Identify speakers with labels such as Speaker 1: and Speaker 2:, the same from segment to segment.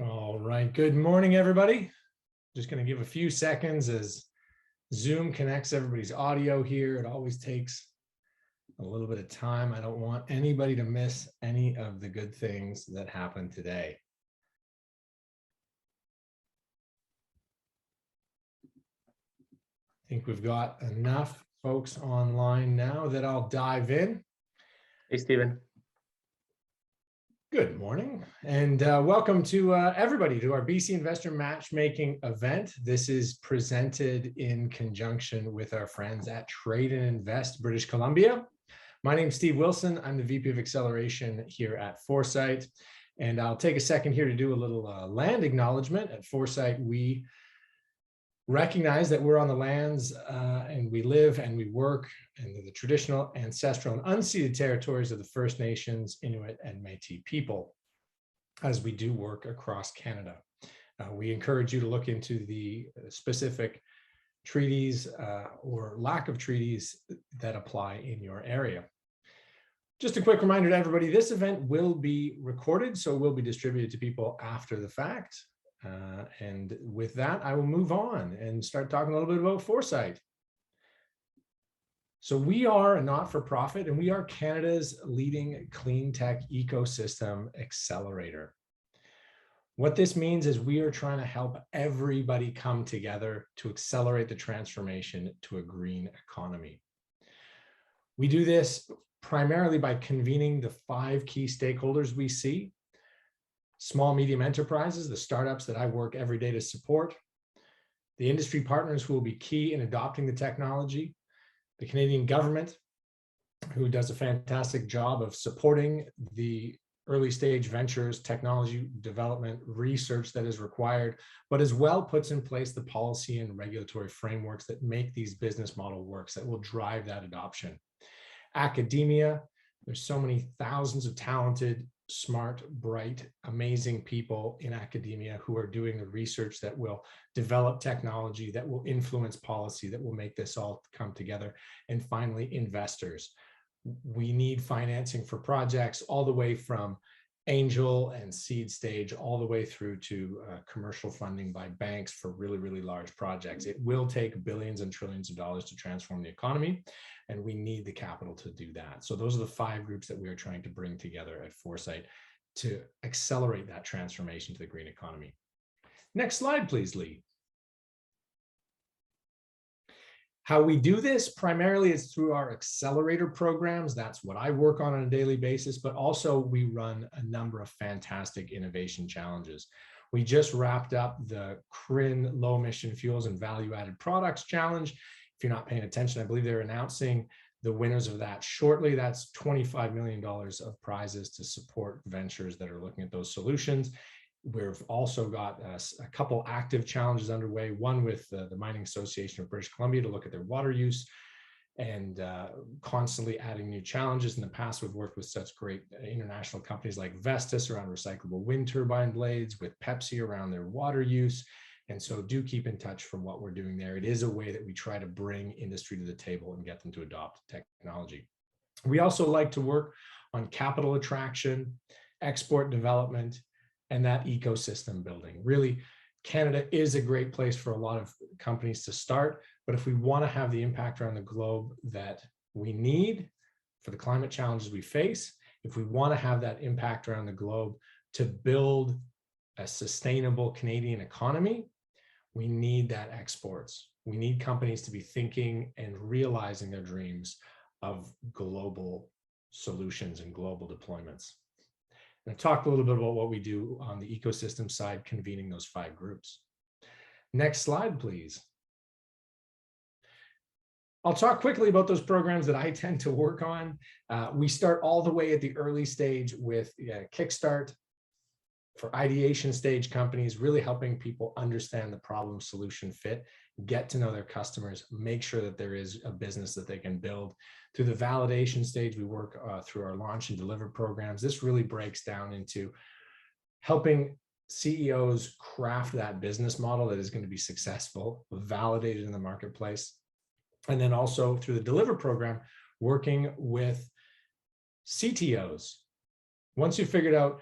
Speaker 1: All right. Good morning, everybody. Just going to give a few seconds as Zoom connects everybody's audio here. It always takes a little bit of time. I don't want anybody to miss any of the good things that happen today. I think we've got enough folks online now that I'll dive in.
Speaker 2: Hey, Stephen.
Speaker 1: Good morning and welcome to everybody to our BC Investor Matchmaking event. This is presented in conjunction with our friends at Trade and Invest British Columbia. My name is Steve Wilson. I'm the VP of Acceleration here at Foresight, and I'll take a second here to do a little land acknowledgement. At Foresight, we recognize that we're on the lands and we live and we work in the traditional, ancestral, and unceded territories of the First Nations, Inuit, and Métis people, as we do work across Canada. We encourage you to look into the specific treaties or lack of treaties that apply in your area. Just a quick reminder to everybody, this event will be recorded, so it will be distributed to people after the fact. And with that, I will move on and start talking a little bit about Foresight. So we are a not-for-profit, and we are Canada's leading clean tech ecosystem accelerator. What this means is we are trying to help everybody come together to accelerate the transformation to a green economy. We do this primarily by convening the 5 key stakeholders we see: small, medium enterprises, the startups that I work every day to support, the industry partners who will be key in adopting the technology, the Canadian government, who does a fantastic job of supporting the early stage ventures, technology development, research that is required, but as well puts in place the policy and regulatory frameworks that make these business model works, that will drive that adoption. Academia, there's so many thousands of talented, smart, bright, amazing people in academia who are doing the research that will develop technology, that will influence policy, that will make this all come together. And finally, investors. We need financing for projects all the way from angel and seed stage, all the way through to commercial funding by banks for really, really large projects. It will take billions and trillions of dollars to transform the economy, and we need the capital to do that. So those are the 5 groups that we are trying to bring together at Foresight to accelerate that transformation to the green economy. Next slide, please, Lee. How we do this primarily is through our accelerator programs. That's what I work on a daily basis, but also we run a number of fantastic innovation challenges. We just wrapped up the CRIN Low Emission Fuels and Value Added Products Challenge. If you're not paying attention, I believe they're announcing the winners of that shortly. That's $25 million of prizes to support ventures that are looking at those solutions. We've also got a couple active challenges underway, one with the Mining Association of British Columbia to look at their water use, and constantly adding new challenges. In the past, we've worked with such great international companies like Vestas around recyclable wind turbine blades, with Pepsi around their water use. And so do keep in touch from what we're doing there. It is a way that we try to bring industry to the table and get them to adopt technology. We also like to work on capital attraction, export development, and that ecosystem building. Really, Canada is a great place for a lot of companies to start, but if we want to have the impact around the globe that we need for the climate challenges we face, if we want to have that impact around the globe to build a sustainable Canadian economy, we need that exports. We need companies to be thinking and realizing their dreams of global solutions and global deployments. And I talked a little bit about what we do on the ecosystem side, convening those 5 groups. Next slide, please. I'll talk quickly about those programs that I tend to work on. We start all the way at the early stage with Kickstart for ideation stage companies, really helping people understand the problem solution fit, get to know their customers, make sure that there is a business that they can build. Through the validation stage, we work through our launch and deliver programs. This really breaks down into helping CEOs craft that business model that is going to be successful, validated in the marketplace. And then also through the deliver program, working with CTOs. Once you've figured out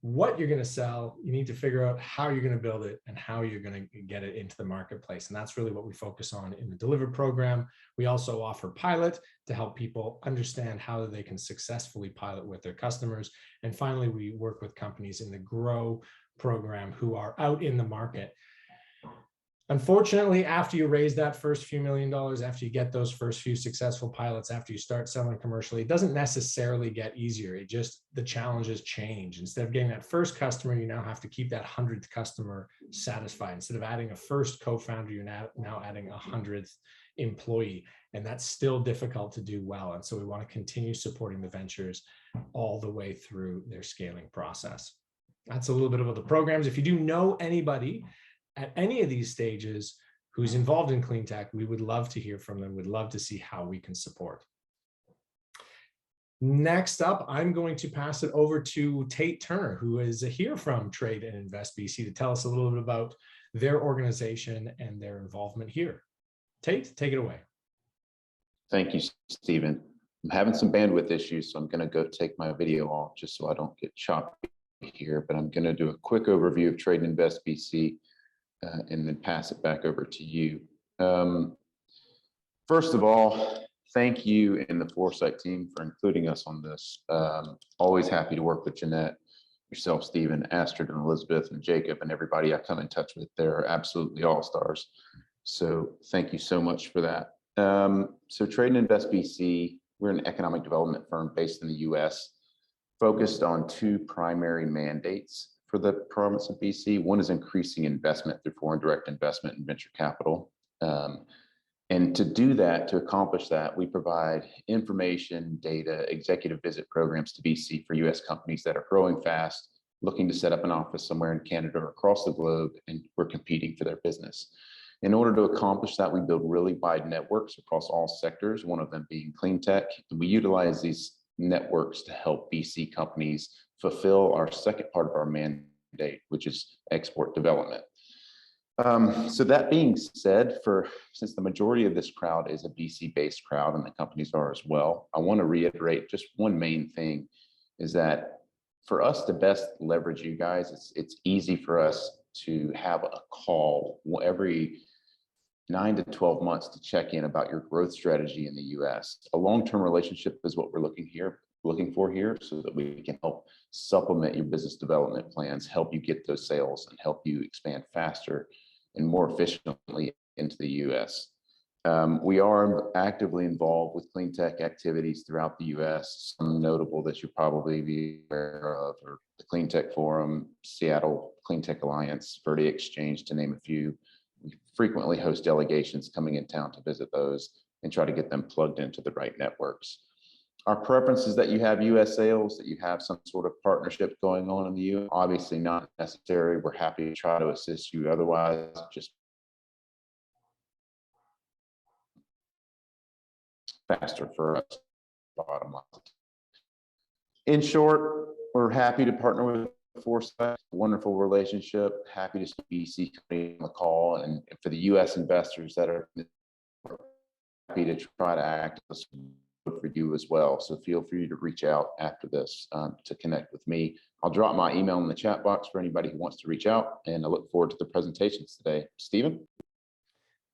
Speaker 1: what you're going to sell. You need to figure out how you're going to build it and how you're going to get it into the marketplace. And that's really what we focus on in the Deliver program. We also offer Pilot to help people understand how they can successfully pilot with their customers. And finally, we work with companies in the Grow program who are out in the market. Unfortunately, after you raise that first few $1 million, after you get those first few successful pilots, after you start selling commercially, it doesn't necessarily get easier. It just, the challenges change. Instead of getting that first customer, you now have to keep that 100th customer satisfied. Instead of adding a first co-founder, you're now adding a 100th employee. And that's still difficult to do well. And so we want to continue supporting the ventures all the way through their scaling process. That's a little bit about the programs. If you do know anybody at any of these stages who's involved in clean tech, we would love to hear from them. We'd love to see how we can support. Next up, I'm going to pass it over to Tate Turner, who is here from Trade and Invest BC, to tell us a little bit about their organization and their involvement here. Tate, take it away.
Speaker 2: Thank you, Stephen. I'm having some bandwidth issues, so I'm going to go take my video off just so I don't get choppy here, but I'm going to do a quick overview of Trade and Invest BC. And then pass it back over to you. First of all, thank you and the Foresight team for including us on this. Always happy to work with Jeanette, yourself, Stephen, Astrid, and Elizabeth, and Jacob, and everybody I come in touch with. They're absolutely all-stars. So thank you so much for that. So Trade and Invest BC, we're an economic development firm based in the US, focused on two primary mandates for the province of BC. One is increasing investment through foreign direct investment and venture capital. And to do that, to accomplish that, we provide information, data, executive visit programs to BC for US companies that are growing fast, looking to set up an office somewhere in Canada or across the globe, and we're competing for their business. In order to accomplish that, we build really wide networks across all sectors, one of them being clean tech. And we utilize these networks to help BC companies fulfill our second part of our mandate, which is export development. So that being said, since the majority of this crowd is a BC-based crowd, and the companies are as well, I want to reiterate just one main thing, is that for us to best leverage you guys, it's easy for us to have a call every 9 to 12 months to check in about your growth strategy in the US. A long-term relationship is what we're looking for here, so that we can help supplement your business development plans, help you get those sales, and help you expand faster and more efficiently into the US. We are actively involved with clean tech activities throughout the US. Some notable that you'll probably be aware of are the Clean Tech Forum, Seattle Clean Tech Alliance, Verde Exchange, to name a few. We frequently host delegations coming in town to visit those and try to get them plugged into the right networks. Our preference is that you have US sales, that you have some sort of partnership going on in the US. Obviously not necessary. We're happy to try to assist you otherwise, just faster for us, bottom line. In short, we're happy to partner with Foresight, wonderful relationship, happy to see BC company on the call, and for the US investors that are happy to try to act for you as well. So feel free to reach out after this to connect with me. I'll drop my email in the chat box for anybody who wants to reach out, and I look forward to the presentations today. Stephen?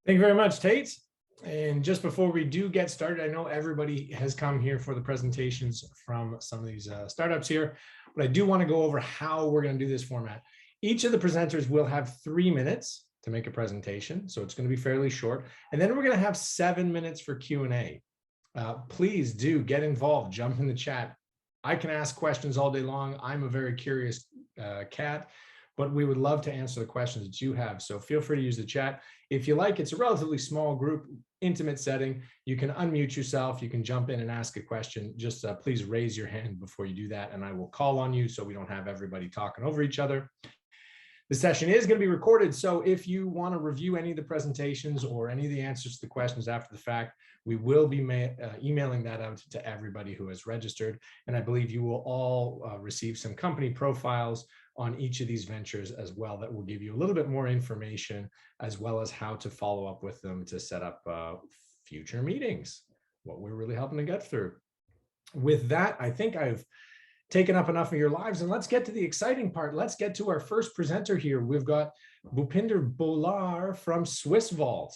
Speaker 1: Thank you very much, Tate. And just before we do get started, I know everybody has come here for the presentations from some of these startups here, but I do want to go over how we're going to do this format. Each of the presenters will have 3 minutes to make a presentation, so it's going to be fairly short. And then we're going to have 7 minutes for Q&A. Please do get involved, jump in the chat. I can ask questions all day long. I'm a very curious cat, but we would love to answer the questions that you have. So feel free to use the chat. If you like, it's a relatively small group, intimate setting. You can unmute yourself. You can jump in and ask a question. Just please raise your hand before you do that, and I will call on you so we don't have everybody talking over each other. The session is going to be recorded, so if you want to review any of the presentations or any of the answers to the questions after the fact, we will be emailing that out to everybody who has registered. And I believe you will all receive some company profiles on each of these ventures as well that will give you a little bit more information, as well as how to follow up with them to set up future meetings, what we're really helping to get through. With that, I think I've taken up enough of your lives. And let's get to the exciting part. Let's get to our first presenter here. We've got Bhupinder Bolar from Swiss Vault.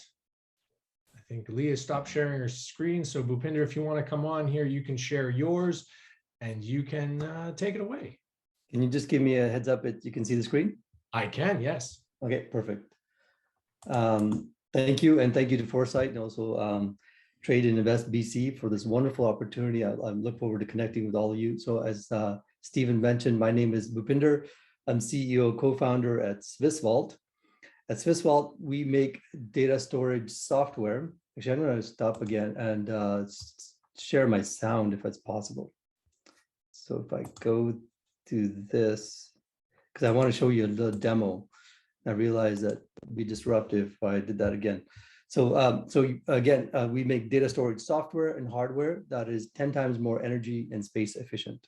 Speaker 1: I think Leah stopped sharing her screen. So Bhupinder, if you want to come on here, you can share yours and you can take it away.
Speaker 3: Can you just give me a heads up that you can see the screen?
Speaker 1: I can, yes.
Speaker 3: Okay, perfect. Thank you. And thank you to Foresight and also Trade and Invest BC for this wonderful opportunity. I look forward to connecting with all of you. So as Stephen mentioned, my name is Bhupinder. I'm CEO, co-founder at Swiss Vault. At Swiss Vault, we make data storage software. Actually, I'm going to stop again and share my sound if it's possible. So if I go to this, because I want to show you a little demo. I realize that would be disruptive if I did that again. So, again, we make data storage software and hardware that is 10 times more energy and space efficient.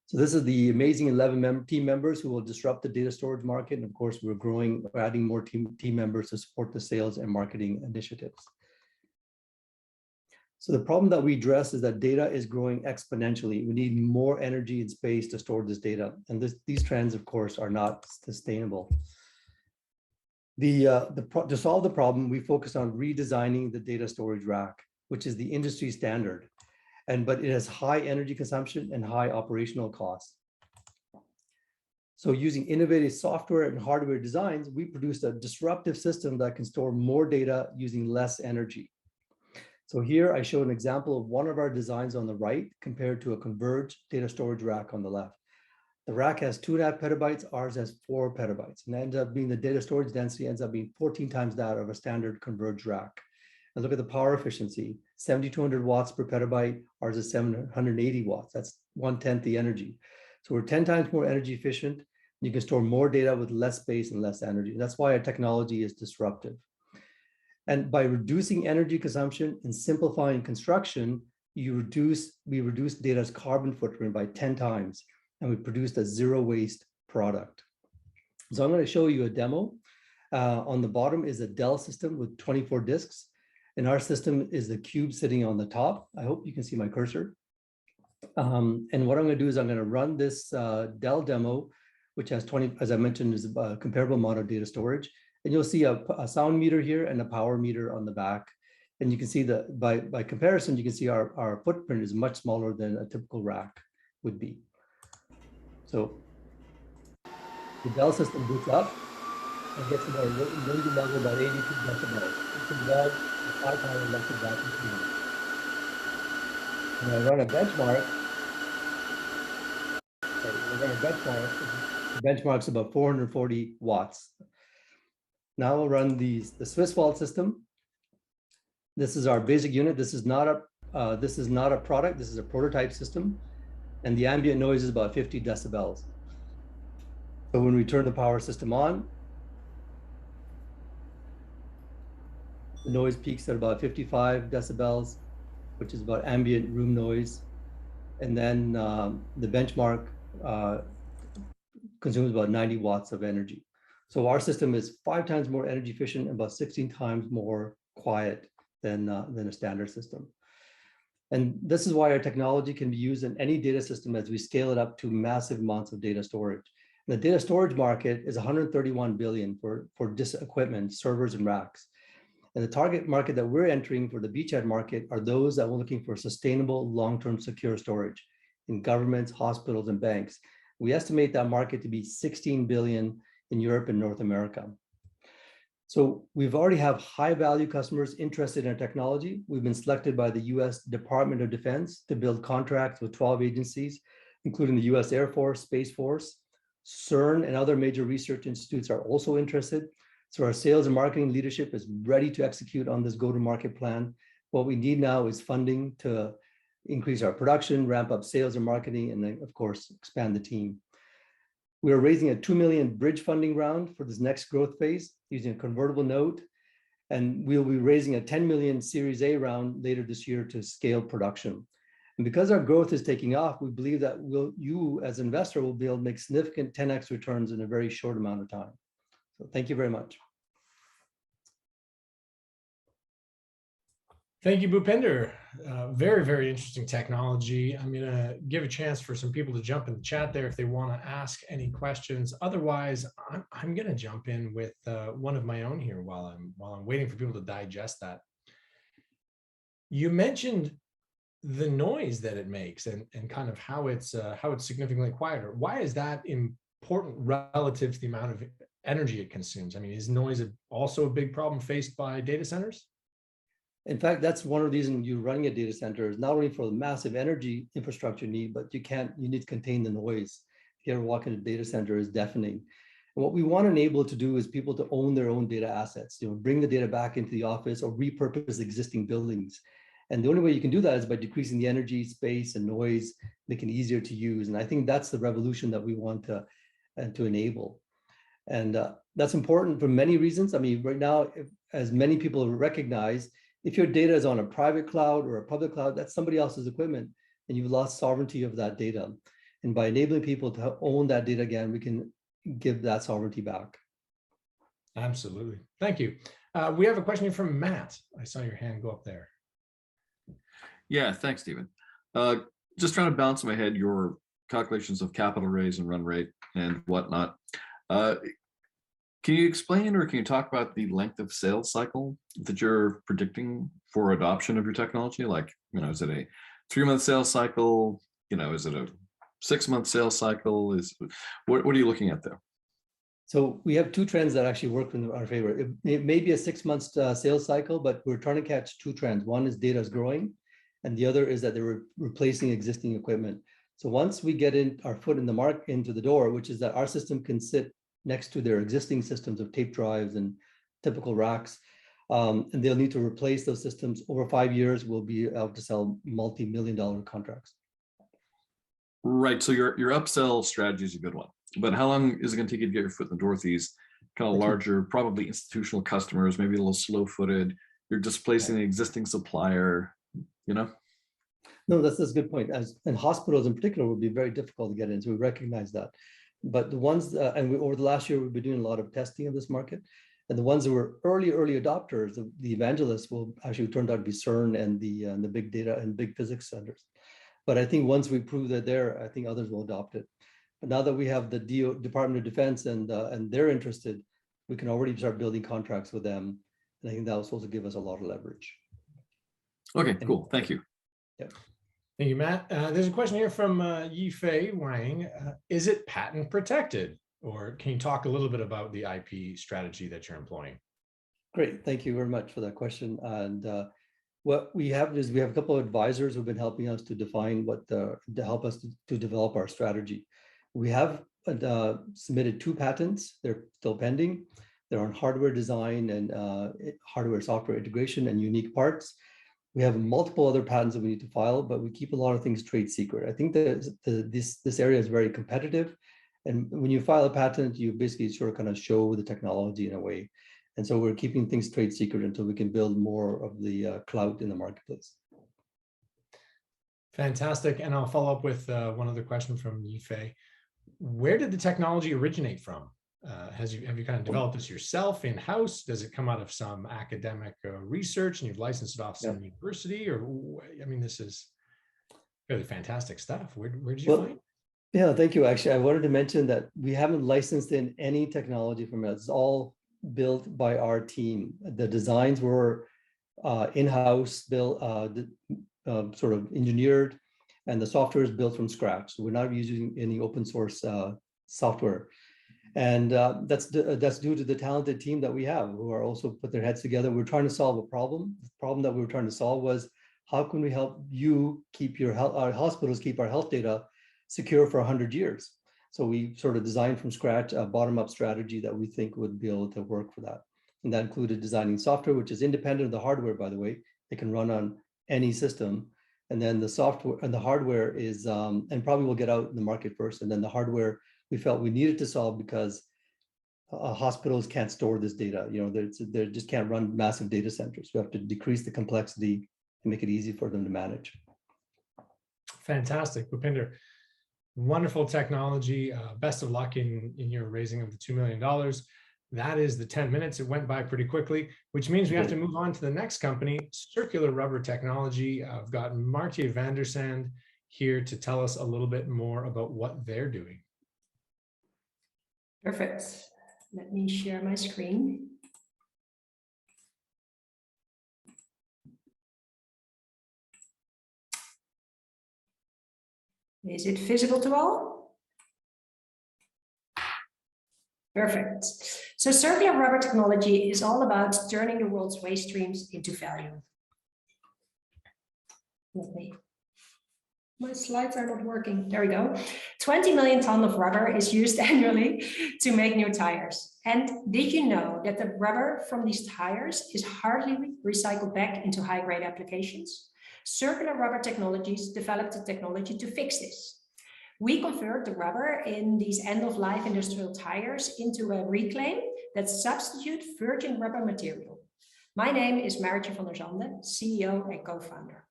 Speaker 3: So this is the amazing 11 team members who will disrupt the data storage market. And of course, we're growing, we're adding more team members to support the sales and marketing initiatives. So the problem that we address is that data is growing exponentially. We need more energy and space to store this data. And these trends, of course, are not sustainable. To solve the problem, we focus on redesigning the data storage rack, which is the industry standard. But it has high energy consumption and high operational costs. So using innovative software and hardware designs, we produced a disruptive system that can store more data using less energy. So here I show an example of one of our designs on the right compared to a converged data storage rack on the left. The rack has 2.5 petabytes, ours has 4 petabytes, and ends up being the data storage density ends up being 14 times that of a standard converged rack. And look at the power efficiency, 7,200 watts per petabyte, ours is 780 watts. That's 1/10 the energy. So we're 10 times more energy efficient. You can store more data with less space and less energy. And that's why our technology is disruptive. And by reducing energy consumption and simplifying construction, we reduce data's carbon footprint by 10 times, and we produced a zero waste product. So I'm going to show you a demo. On the bottom is a Dell system with 24 disks, and our system is the cube sitting on the top. I hope you can see my cursor. And what I'm going to do is I'm going to run this Dell demo, which has 20, as I mentioned, is a comparable amount of data storage. And you'll see a sound meter here and a power meter on the back. And you can see that by comparison, you can see our footprint is much smaller than a typical rack would be. So the Dell system boots up and gets about a noisy level about 82 decibels. It's about a 5-hour electric vacuum cleaner. When I run a benchmark, the benchmark's about 440 watts. Now we'll run the Swiss Vault system. This is our basic unit. This is not a product. This is a prototype system, and the ambient noise is about 50 decibels. So when we turn the power system on, the noise peaks at about 55 decibels, which is about ambient room noise, and then the benchmark consumes about 90 watts of energy. So our system is 5 times more energy efficient and about 16 times more quiet than a standard system. And this is why our technology can be used in any data system as we scale it up to massive amounts of data storage. And the data storage market is 131 billion for this equipment, servers and racks. And the target market that we're entering for the beachhead market are those that were looking for sustainable, long-term secure storage in governments, hospitals, and banks. We estimate that market to be 16 billion in Europe and North America. So we've already have high value customers interested in our technology. We've been selected by the US Department of Defense to build contracts with 12 agencies, including the US Air Force, Space Force. CERN and other major research institutes are also interested. So our sales and marketing leadership is ready to execute on this go-to-market plan. What we need now is funding to increase our production, ramp up sales and marketing, and then of course, expand the team. We are raising a 2 million bridge funding round for this next growth phase using a convertible note. And we'll be raising a 10 million Series A round later this year to scale production. And because our growth is taking off, we believe that you as an investor will be able to make significant 10x returns in a very short amount of time. So thank you very much.
Speaker 1: Thank you, Bhupinder. Very, very interesting technology. I'm going to give a chance for some people to jump in the chat there if they want to ask any questions. Otherwise, I'm going to jump in with one of my own here while I'm waiting for people to digest that. You mentioned the noise that it makes and kind of how it's significantly quieter. Why is that important relative to the amount of energy it consumes? I mean, is noise also a big problem faced by data centers?
Speaker 3: In fact, that's one of the reasons you're running a data center is not only for the massive energy infrastructure need, but you need to contain the noise. If you ever walk into a data center, it's deafening. And what we want to enable to do is people to own their own data assets, bring the data back into the office or repurpose existing buildings. And the only way you can do that is by decreasing the energy, space, and noise, making it easier to use. And I think that's the revolution that we want to enable. And that's important for many reasons. I mean, right now, as many people recognize, if your data is on a private cloud or a public cloud, that's somebody else's equipment, and you've lost sovereignty of that data. And by enabling people to own that data again, we can give that sovereignty back.
Speaker 1: Absolutely. Thank you. We have a question here from Matt. I saw your hand go up there.
Speaker 4: Yeah, thanks, Stephen. Just trying to balance in my head your calculations of capital raise and run rate and whatnot. Can you explain or can you talk about the length of sales cycle that you're predicting for adoption of your technology? Like, is it a 3-month sales cycle? Is it a 6-month sales cycle? What are you looking at there?
Speaker 3: So we have two trends that actually work in our favor. It may be a 6-month sales cycle, but we're trying to catch two trends. One is data is growing, and the other is that they're replacing existing equipment. So once we get our foot in the market into the door, which is that our system can sit next to their existing systems of tape drives and typical racks, and they'll need to replace those systems. Over 5 years, we'll be able to sell multi-million-dollar contracts.
Speaker 4: Right. So your upsell strategy is a good one, but how long is it going to take you to get your foot in the door with these kind of larger, probably institutional customers, maybe a little slow-footed? You're displacing the existing supplier,
Speaker 3: No, that's a good point. And hospitals in particular would be very difficult to get in. So we recognize that. But the ones, over the last year, we've been doing a lot of testing of this market. And the ones that were early adopters, the evangelists will actually turned out to be CERN and the big data and big physics centers. But I think once we prove that there, I think others will adopt it. But now that we have the Department of Defense and they're interested, we can already start building contracts with them. And I think that was supposed to give us a lot of leverage.
Speaker 4: Okay, cool. Thank you.
Speaker 3: Yeah.
Speaker 1: Thank you, Matt. There's a question here from Yifei Wang. Is it patent protected? Or can you talk a little bit about the IP strategy that you're employing?
Speaker 3: Great. Thank you very much for that question. And what we have is we have a couple of advisors who've been helping us to define to help us to develop our strategy. We have submitted 2 patents. They're still pending. They're on hardware design and hardware software integration and unique parts. We have multiple other patents that we need to file, but we keep a lot of things trade secret. I think that this area is very competitive. And when you file a patent, you basically sort of kind of show the technology in a way. And so we're keeping things trade secret until we can build more of the clout in the marketplace.
Speaker 1: Fantastic. And I'll follow up with one other question from Yifei. Where did the technology originate from? Have you kind of developed this yourself in-house? Does it come out of some academic research and you've licensed it off some university? Or, I mean, this is really fantastic stuff. Where did you find it?
Speaker 3: Yeah, thank you. Actually, I wanted to mention that we haven't licensed in any technology from it. It's all built by our team. The designs were in-house, built, sort of engineered, and the software is built from scratch. So we're not using any open source software. And that's due to the talented team that we have who are also put their heads together. We're trying to solve a problem. The problem that we were trying to solve was how can we help you keep our hospitals keep our health data secure for 100 years? So we sort of designed from scratch a bottom-up strategy that we think would be able to work for that. And that included designing software, which is independent of the hardware, by the way. It can run on any system. And then the software and the hardware is, and probably will get out in the market first. And then the hardware we felt we needed to solve because hospitals can't store this data. They just can't run massive data centers. We have to decrease the complexity and make it easy for them to manage.
Speaker 1: Fantastic, Bhupinder. Wonderful technology. Best of luck in your raising of the $2 million. that is the 10 minutes. It went by pretty quickly, which means we have to move on to the next company, Circular Rubber Technology. I've got Martje van der Sand here to tell us a little bit more about what they're doing.
Speaker 5: Perfect. Let me share my screen. Is it visible to all? Perfect. So circular rubber technology is all about turning the world's waste streams into value. My slides are not working. There we go. 20 million tons of rubber is used annually to make new tires. And did you know that the rubber from these tires is hardly recycled back into high-grade applications? Circular Rubber Technologies developed a technology to fix this. We convert the rubber in these end-of-life industrial tires into a reclaim that substitutes virgin rubber material. My name is Martje van der Zande, CEO and co-founder.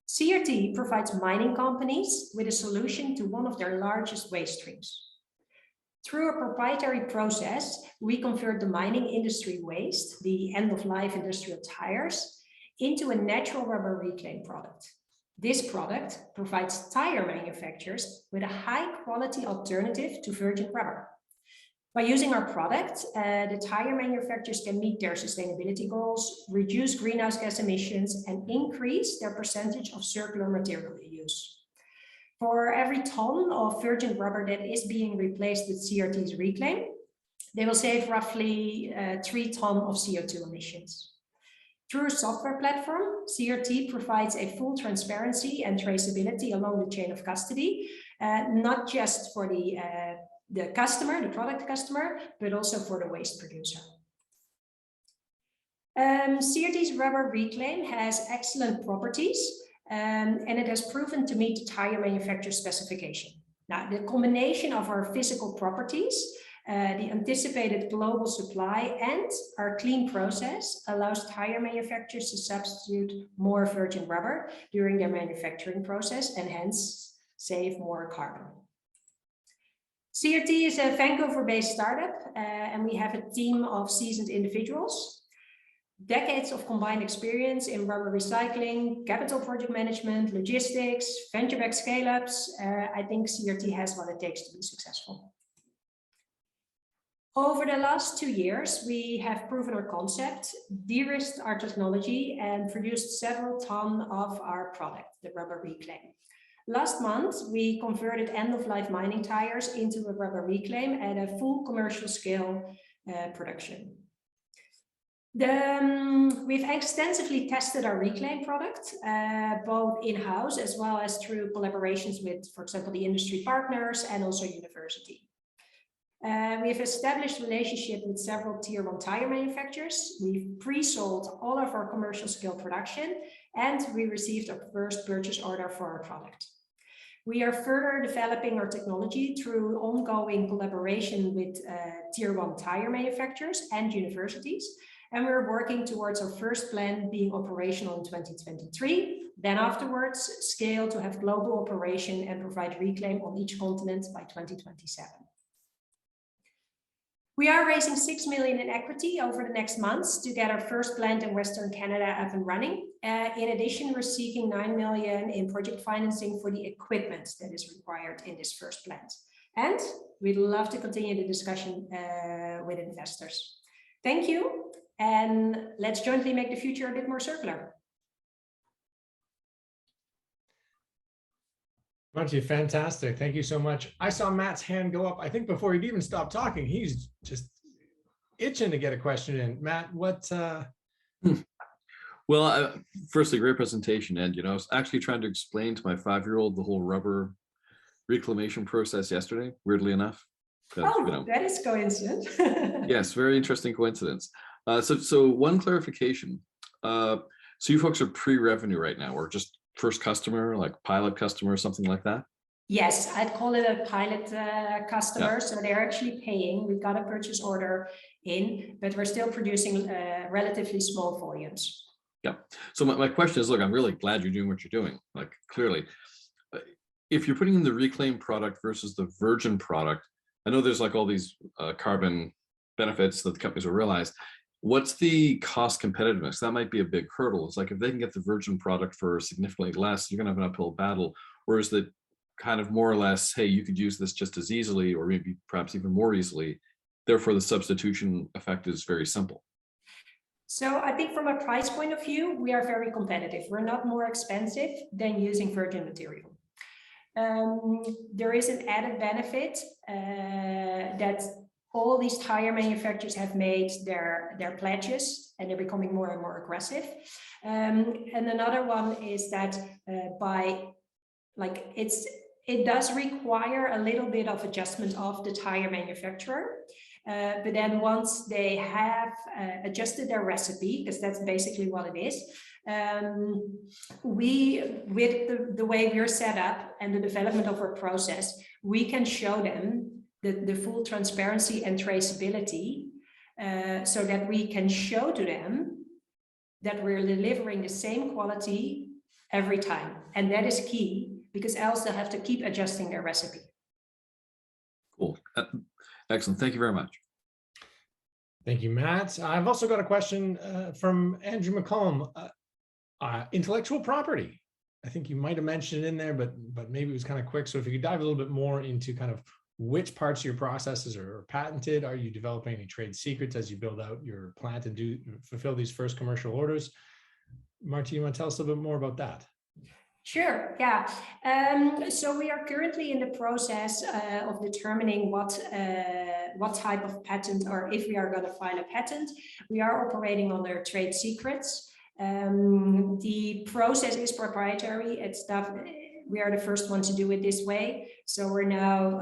Speaker 5: CRT provides mining companies with a solution to one of their largest waste streams. Through a proprietary process, we convert the mining industry waste, the end-of-life industrial tires, into a natural rubber reclaim product. This product provides tire manufacturers with a high-quality alternative to virgin rubber. By using our product, the tire manufacturers can meet their sustainability goals, reduce greenhouse gas emissions, and increase their percentage of circular material use. For every ton of virgin rubber that is being replaced with CRT's reclaim, they will save roughly 3 tons of CO2 emissions. Through a software platform, CRT provides a full transparency and traceability along the chain of custody, not just for the customer, the product customer, but also for the waste producer. CRT's rubber reclaim has excellent properties, and it has proven to meet the tire manufacturer specification. Now, the combination of our physical properties, the anticipated global supply, and our clean process allows tire manufacturers to substitute more virgin rubber during their manufacturing process and hence save more carbon. CRT is a Vancouver-based startup, and we have a team of seasoned individuals. Decades of combined experience in rubber recycling, capital project management, logistics, venture-backed scale-ups. I think CRT has what it takes to be successful. Over the last 2 years, we have proven our concept, de-risked our technology, and produced several tons of our product, the rubber reclaim. Last month, we converted end-of-life mining tires into a rubber reclaim at a full commercial scale production. We've extensively tested our reclaim product, both in-house as well as through collaborations with, for example, the industry partners and also university. We've established relationships with several tier 1 tire manufacturers. We've pre-sold all of our commercial scale production, and we received our first purchase order for our product. We are further developing our technology through ongoing collaboration with tier 1 tire manufacturers and universities, and we're working towards our first plant being operational in 2023. Then afterwards, scale to have global operation and provide reclaim on each continent by 2027. We are raising 6 million in equity over the next months to get our first plant in Western Canada up and running. In addition, we're seeking 9 million in project financing for the equipment that is required in this first plant. And we'd love to continue the discussion with investors. Thank you, and let's jointly make the future a bit more circular.
Speaker 1: Martje, fantastic. Thank you so much. I saw Matt's hand go up. I think before he'd even stopped talking, he's just itching to get a question in. Matt, what?
Speaker 4: Well, firstly, great presentation. And, I was actually trying to explain to my 5-year-old the whole rubber reclamation process yesterday, weirdly enough.
Speaker 5: Oh, that is coincidence.
Speaker 4: Yes, very interesting coincidence. So one clarification. So you folks are pre-revenue right now, or just first customer, like pilot customer, something like that?
Speaker 5: Yes, I'd call it a pilot customer.
Speaker 4: Yeah.
Speaker 5: So they're actually paying. We've got a purchase order in, but we're still producing relatively small volumes.
Speaker 4: Yeah. So my question is, look, I'm really glad you're doing what you're doing. Like, clearly, if you're putting in the reclaimed product versus the virgin product, I know there's like all these carbon benefits that the companies will realize. What's the cost competitiveness? That might be a big hurdle. It's like if they can get the virgin product for significantly less, you're going to have an uphill battle. Or is that kind of more or less, hey, you could use this just as easily, or maybe perhaps even more easily. Therefore, the substitution effect is very simple.
Speaker 5: So I think from a price point of view, we are very competitive. We're not more expensive than using virgin material. There is an added benefit that all these tire manufacturers have made their pledges, and they're becoming more and more aggressive. And another one is that it does require a little bit of adjustment of the tire manufacturer. But then once they have adjusted their recipe, because that's basically what it is, with the way we're set up and the development of our process, we can show them the full transparency and traceability, so that we can show to them that we're delivering the same quality every time. And that is key, because else they'll have to keep adjusting their recipe.
Speaker 4: Cool. Excellent. Thank you very much.
Speaker 1: Thank you, Matt. I've also got a question from Andrew McCollum. Intellectual property. I think you might have mentioned it in there, but maybe it was kind of quick. So if you could dive a little bit more into kind of which parts of your processes are patented, are you developing any trade secrets as you build out your plant and fulfill these first commercial orders? Marty, you want to tell us a little bit more about that?
Speaker 5: Sure, yeah. So we are currently in the process of determining what type of patent, or if we are going to file a patent. We are operating under trade secrets. The process is proprietary. We are the first one to do it this way. So we're now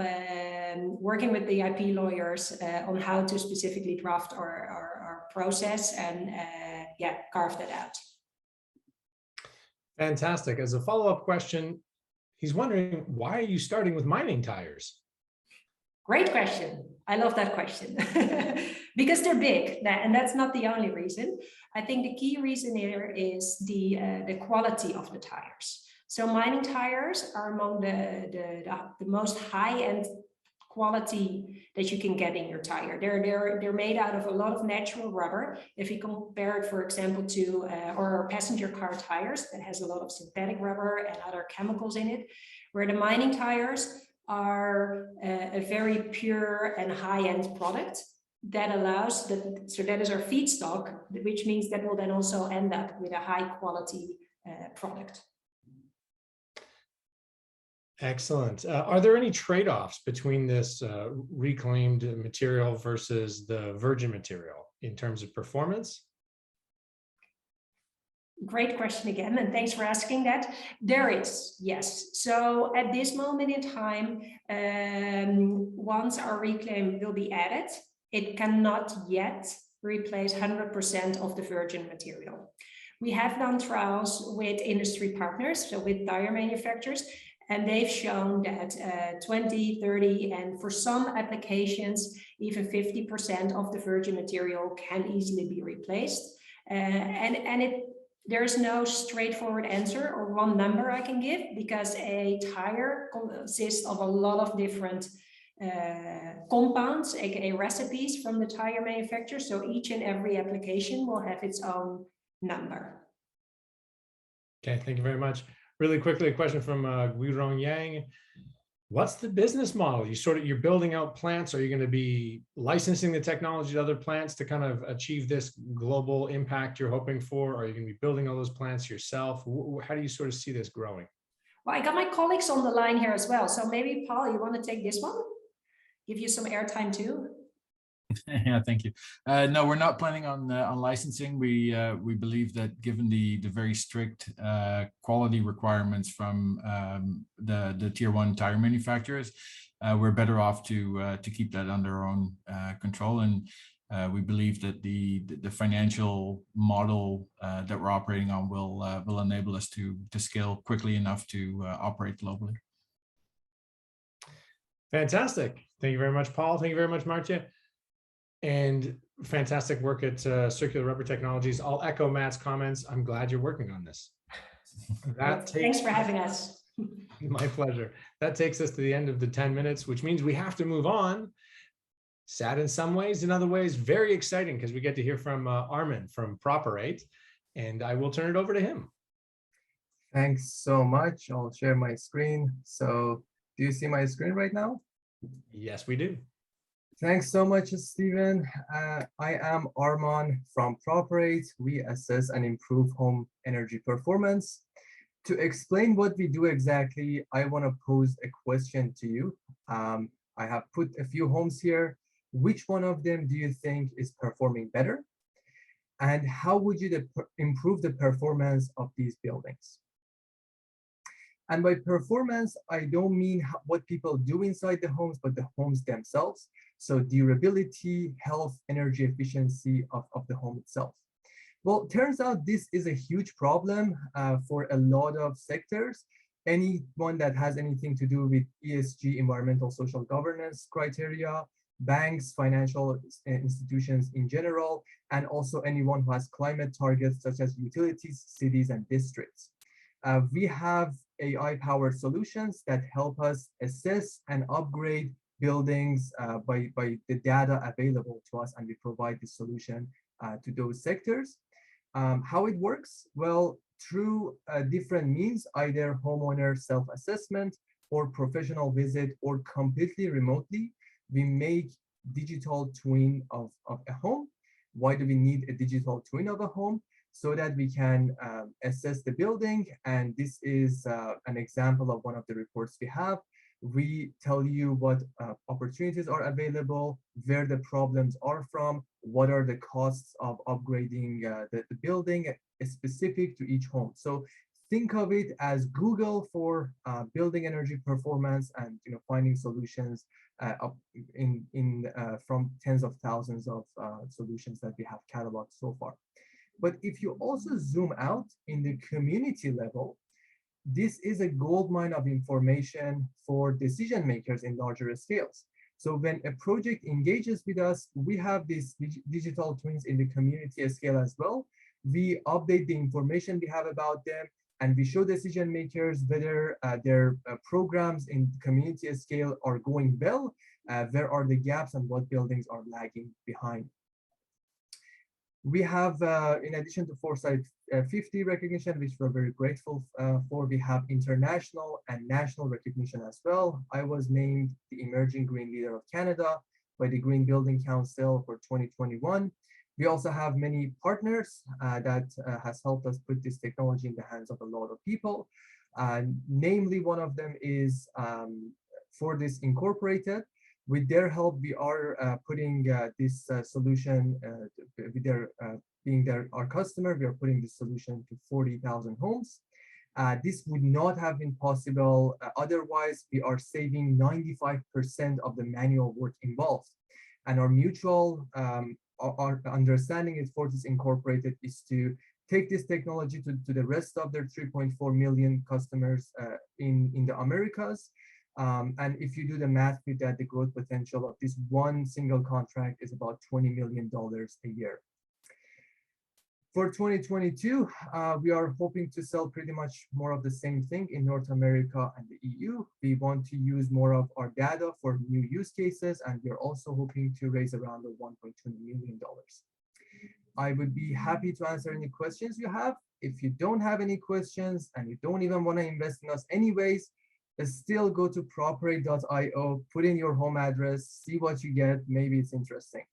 Speaker 5: working with the IP lawyers on how to specifically draft our process and carve that out.
Speaker 1: Fantastic. As a follow-up question, he's wondering, why are you starting with mining tires?
Speaker 5: Great question. I love that question. Because they're big, and that's not the only reason. I think the key reason here is the quality of the tires. So mining tires are among the most high-end quality that you can get in your tire. They're made out of a lot of natural rubber. If you compare it, for example, to or passenger car tires, that has a lot of synthetic rubber and other chemicals in it, where the mining tires are a very pure and high-end product that allows that. So that is our feedstock, which means that will then also end up with a high-quality product.
Speaker 1: Excellent. Are there any trade-offs between this reclaimed material versus the virgin material in terms of performance?
Speaker 5: Great question again, and thanks for asking that. There is, yes. So at this moment in time, once our reclaim will be added, it cannot yet replace 100% of the virgin material. We have done trials with industry partners, so with tire manufacturers, and they've shown that 20, 30, and for some applications, even 50% of the virgin material can easily be replaced. There's no straightforward answer or one number I can give, because a tire consists of a lot of different compounds, aka recipes from the tire manufacturer. So each and every application will have its own number.
Speaker 1: Okay, thank you very much. Really quickly, a question from Guirong Yang. What's the business model? You're building out plants. Are you going to be licensing the technology to other plants to kind of achieve this global impact you're hoping for? Are you going to be building all those plants yourself? How do you sort of see this growing?
Speaker 5: Well, I got my colleagues on the line here as well. So maybe Paul, you want to take this one? Give you some airtime too.
Speaker 6: Yeah, thank you. No, we're not planning on licensing. We believe that given the very strict quality requirements from the tier 1 tire manufacturers, we're better off to keep that under our own control. And we believe that the financial model that we're operating on will enable us to scale quickly enough to operate globally.
Speaker 1: Fantastic. Thank you very much, Paul. Thank you very much, Martje. And fantastic work at Circular Rubber Technologies. I'll echo Matt's comments. I'm glad you're working on this.
Speaker 5: Thanks for having us.
Speaker 1: My pleasure. That takes us to the end of the 10 minutes, which means we have to move on. sad in some ways, in other ways, very exciting because we get to hear from Armin from Properate, and I will turn it over to him.
Speaker 7: Thanks so much. I'll share my screen. So do you see my screen right now?
Speaker 1: Yes, we do.
Speaker 7: Thanks so much, Stephen. I am Arman from Properate. We assess and improve home energy performance. To explain what we do exactly, I want to pose a question to you. I have put a few homes here. Which one of them do you think is performing better? And how would you improve the performance of these buildings? And by performance, I don't mean what people do inside the homes, but the homes themselves. So durability, health, energy efficiency of the home itself. Well, turns out this is a huge problem for a lot of sectors. Anyone that has anything to do with ESG, environmental social governance criteria, banks, financial institutions in general, and also anyone who has climate targets such as utilities, cities, and districts. We have AI-powered solutions that help us assess and upgrade buildings by the data available to us, and we provide the solution to those sectors. How it works? Well, through different means, either homeowner self-assessment or professional visit or completely remotely, we make digital twin of a home. Why do we need a digital twin of a home? So that we can assess the building. And this is an example of one of the reports we have. We tell you what opportunities are available, where the problems are from, what are the costs of upgrading the building specific to each home. So think of it as Google for building energy performance, and finding solutions from tens of thousands of solutions that we have cataloged so far. But if you also zoom out in the community level, this is a goldmine of information for decision makers in larger scales. So when a project engages with us, we have these digital twins in the community scale as well. We update the information we have about them, and we show decision makers whether their programs in community scale are going well, where are the gaps, and what buildings are lagging behind. We have, in addition to Foresight 50 recognition, which we're very grateful for, we have international and national recognition as well. I was named the Emerging Green Leader of Canada by the Green Building Council for 2021. We also have many partners that has helped us put this technology in the hands of a lot of people. Namely, one of them is Fortis Incorporated. With their help, we are putting this solution, with their being our customer, we are putting this solution to 40,000 homes. This would not have been possible otherwise. We are saving 95% of the manual work involved. And our mutual our understanding is Fortis Incorporated is to take this technology to the rest of their 3.4 million customers in the Americas. And if you do the math with that, the growth potential of this one single contract is about $20 million a year. For 2022, we are hoping to sell pretty much more of the same thing in North America and the EU. We want to use more of our data for new use cases, and we're also hoping to raise around the $1.2 million. I would be happy to answer any questions you have. If you don't have any questions and you don't even want to invest in us anyways, still go to properate.io, put in your home address, see what you get. Maybe it's interesting.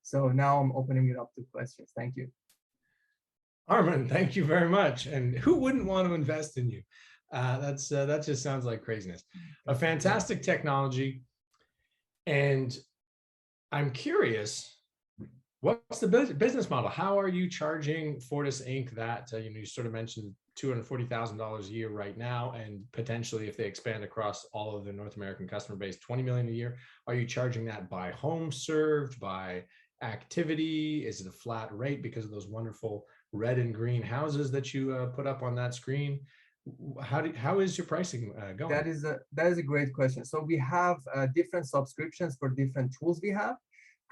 Speaker 7: So now I'm opening it up to questions. Thank you.
Speaker 1: Armin, thank you very much. And who wouldn't want to invest in you? That just sounds like craziness. A fantastic technology. And I'm curious, what's the business model? How are you charging Fortis Inc. that, you sort of mentioned $240,000 a year right now, and potentially if they expand across all of the North American customer base, 20 million a year. Are you charging that by home served, by activity? Is it a flat rate because of those wonderful red and green houses that you put up on that screen? How is your pricing going?
Speaker 7: That is a great question. So we have different subscriptions for different tools we have.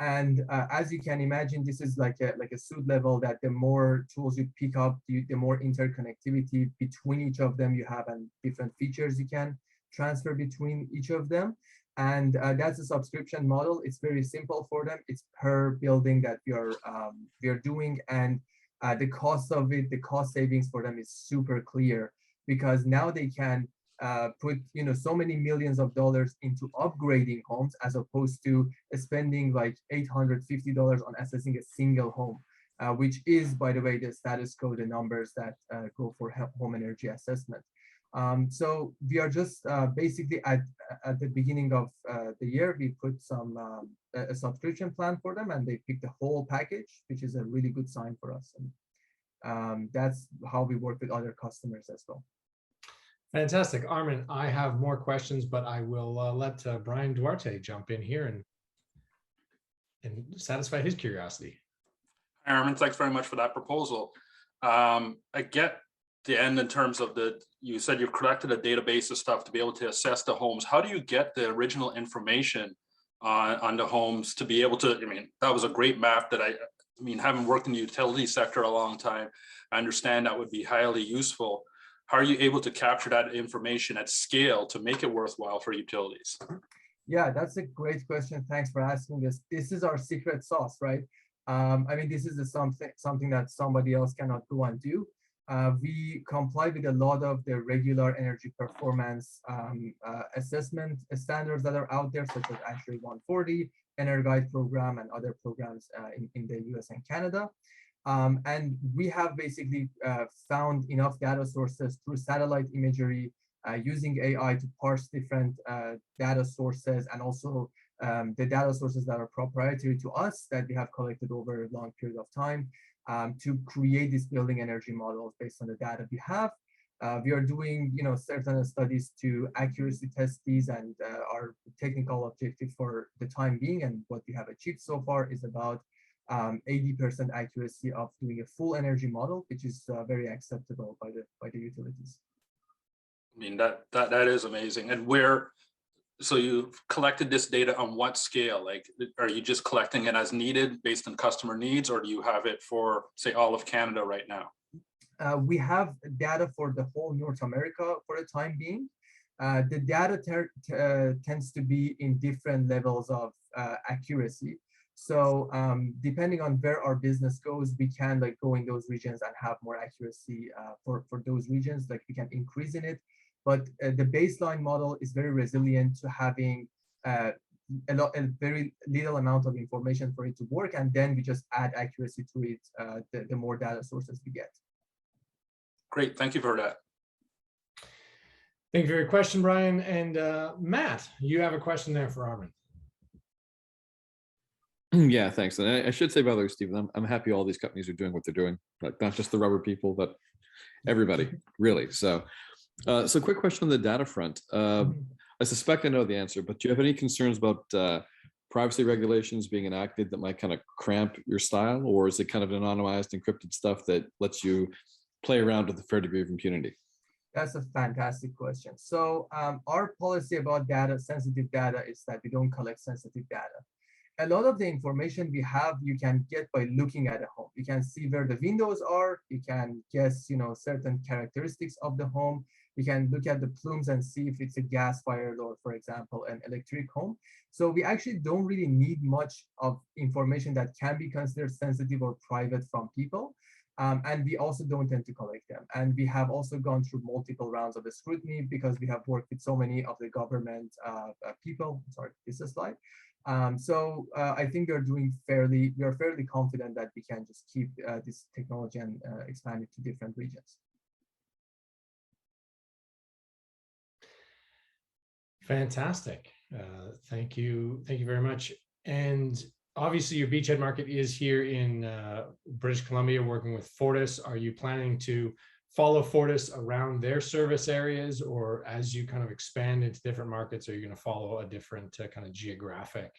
Speaker 7: And as you can imagine, this is like a suit level, that the more tools you pick up, the more interconnectivity between each of them you have, and different features you can transfer between each of them. And that's a subscription model. It's very simple for them. It's per building that we are doing, and the cost of it, the cost savings for them is super clear, because now they can put so many millions of dollars into upgrading homes as opposed to spending like $850 on assessing a single home, which is, by the way, the status quo, the numbers that go for home energy assessment. So we are just basically at the beginning of the year, we put some a subscription plan for them, and they pick the whole package, which is a really good sign for us. And that's how we work with other customers as well.
Speaker 1: Fantastic. Armin, I have more questions, but I will let Brian Duarte jump in here and satisfy his curiosity.
Speaker 8: Hi, Armin, thanks very much for that proposal. I get the end in terms of you said you collected a database of stuff to be able to assess the homes. How do you get the original information on the homes to be able to, I mean, that was a great map that I mean, having worked in the utility sector a long time, I understand that would be highly useful. How are you able to capture that information at scale to make it worthwhile for utilities?
Speaker 7: Yeah, that's a great question. Thanks for asking this. This is our secret sauce, right? I mean, this is something that somebody else cannot go and do. We comply with a lot of the regular energy performance assessment standards that are out there, such as ASHRAE 140, EnerGuide program, and other programs in the US and Canada. And we have basically found enough data sources through satellite imagery, using AI to parse different data sources, and also the data sources that are proprietary to us that we have collected over a long period of time, to create these building energy models based on the data we have. We are doing, certain studies to accuracy test these, and our technical objective for the time being, and what we have achieved so far, is about 80% accuracy of doing a full energy model, which is very acceptable by the utilities.
Speaker 8: I mean, that is amazing. And so you've collected this data on what scale? Like, are you just collecting it as needed based on customer needs, or do you have it for, say, all of Canada right now?
Speaker 7: We have data for the whole North America for the time being. The data tends to be in different levels of accuracy. So depending on where our business goes, we can go in those regions and have more accuracy for those regions. Like, we can increase in it. But the baseline model is very resilient to having a very little amount of information for it to work, and then we just add accuracy to it the more data sources we get.
Speaker 8: Great, thank you for that.
Speaker 1: Thank you for your question, Brian. And Matt, you have a question there for Armin.
Speaker 4: Yeah, thanks. And I should say, by the way, Stephen, I'm happy all these companies are doing what they're doing, like not just the rubber people, but everybody, really. So quick question on the data front. I suspect I know the answer, but do you have any concerns about privacy regulations being enacted that might kind of cramp your style, or is it kind of anonymized, encrypted stuff that lets you play around with a fair degree of impunity?
Speaker 7: That's a fantastic question. So our policy about data, sensitive data, is that we don't collect sensitive data. A lot of the information we have, you can get by looking at a home. You can see where the windows are. You can guess, certain characteristics of the home. You can look at the plumes and see if it's a gas-fired or, for example, an electric home. So we actually don't really need much of information that can be considered sensitive or private from people. And we also don't tend to collect them. And we have also gone through multiple rounds of scrutiny because we have worked with so many of the government people. Sorry, this is a slide. So I think we are fairly confident that we can just keep this technology and expand it to different regions.
Speaker 1: Fantastic. Thank you. Thank you very much. And obviously your beachhead market is here in British Columbia, working with Fortis. Are you planning to follow Fortis around their service areas, or as you kind of expand into different markets, are you going to follow a different kind of geographic?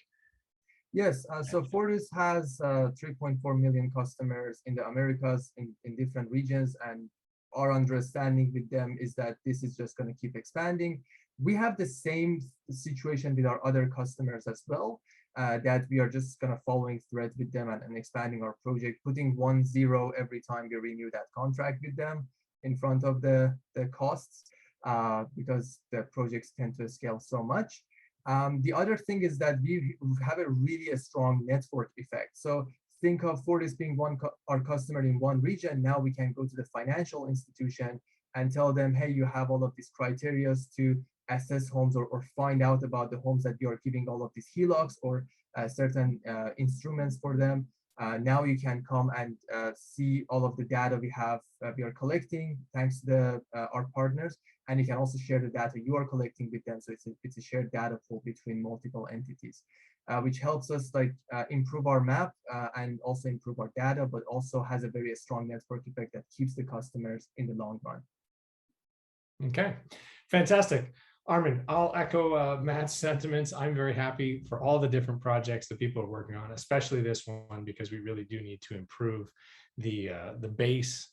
Speaker 7: Yes, so Fortis has 3.4 million customers in the Americas in different regions, and our understanding with them is that this is just going to keep expanding. We have the same situation with our other customers as well, that we are just kind of following thread with them and expanding our project, putting 10 every time we renew that contract with them in front of the costs, because the projects tend to scale so much. The other thing is that we have a really strong network effect. So think of Fortis being our customer in one region. Now we can go to the financial institution and tell them, hey, you have all of these criteria to assess homes or find out about the homes that you are giving all of these HELOCs or certain instruments for them. Now you can come and see all of the data we are collecting thanks to our partners, and you can also share the data you are collecting with them. So it's a shared data pool between multiple entities, which helps us improve our map and also improve our data, but also has a very strong network effect that keeps the customers in the long run.
Speaker 1: Okay, fantastic. Armin, I'll echo Matt's sentiments. I'm very happy for all the different projects that people are working on, especially this one, because we really do need to improve the base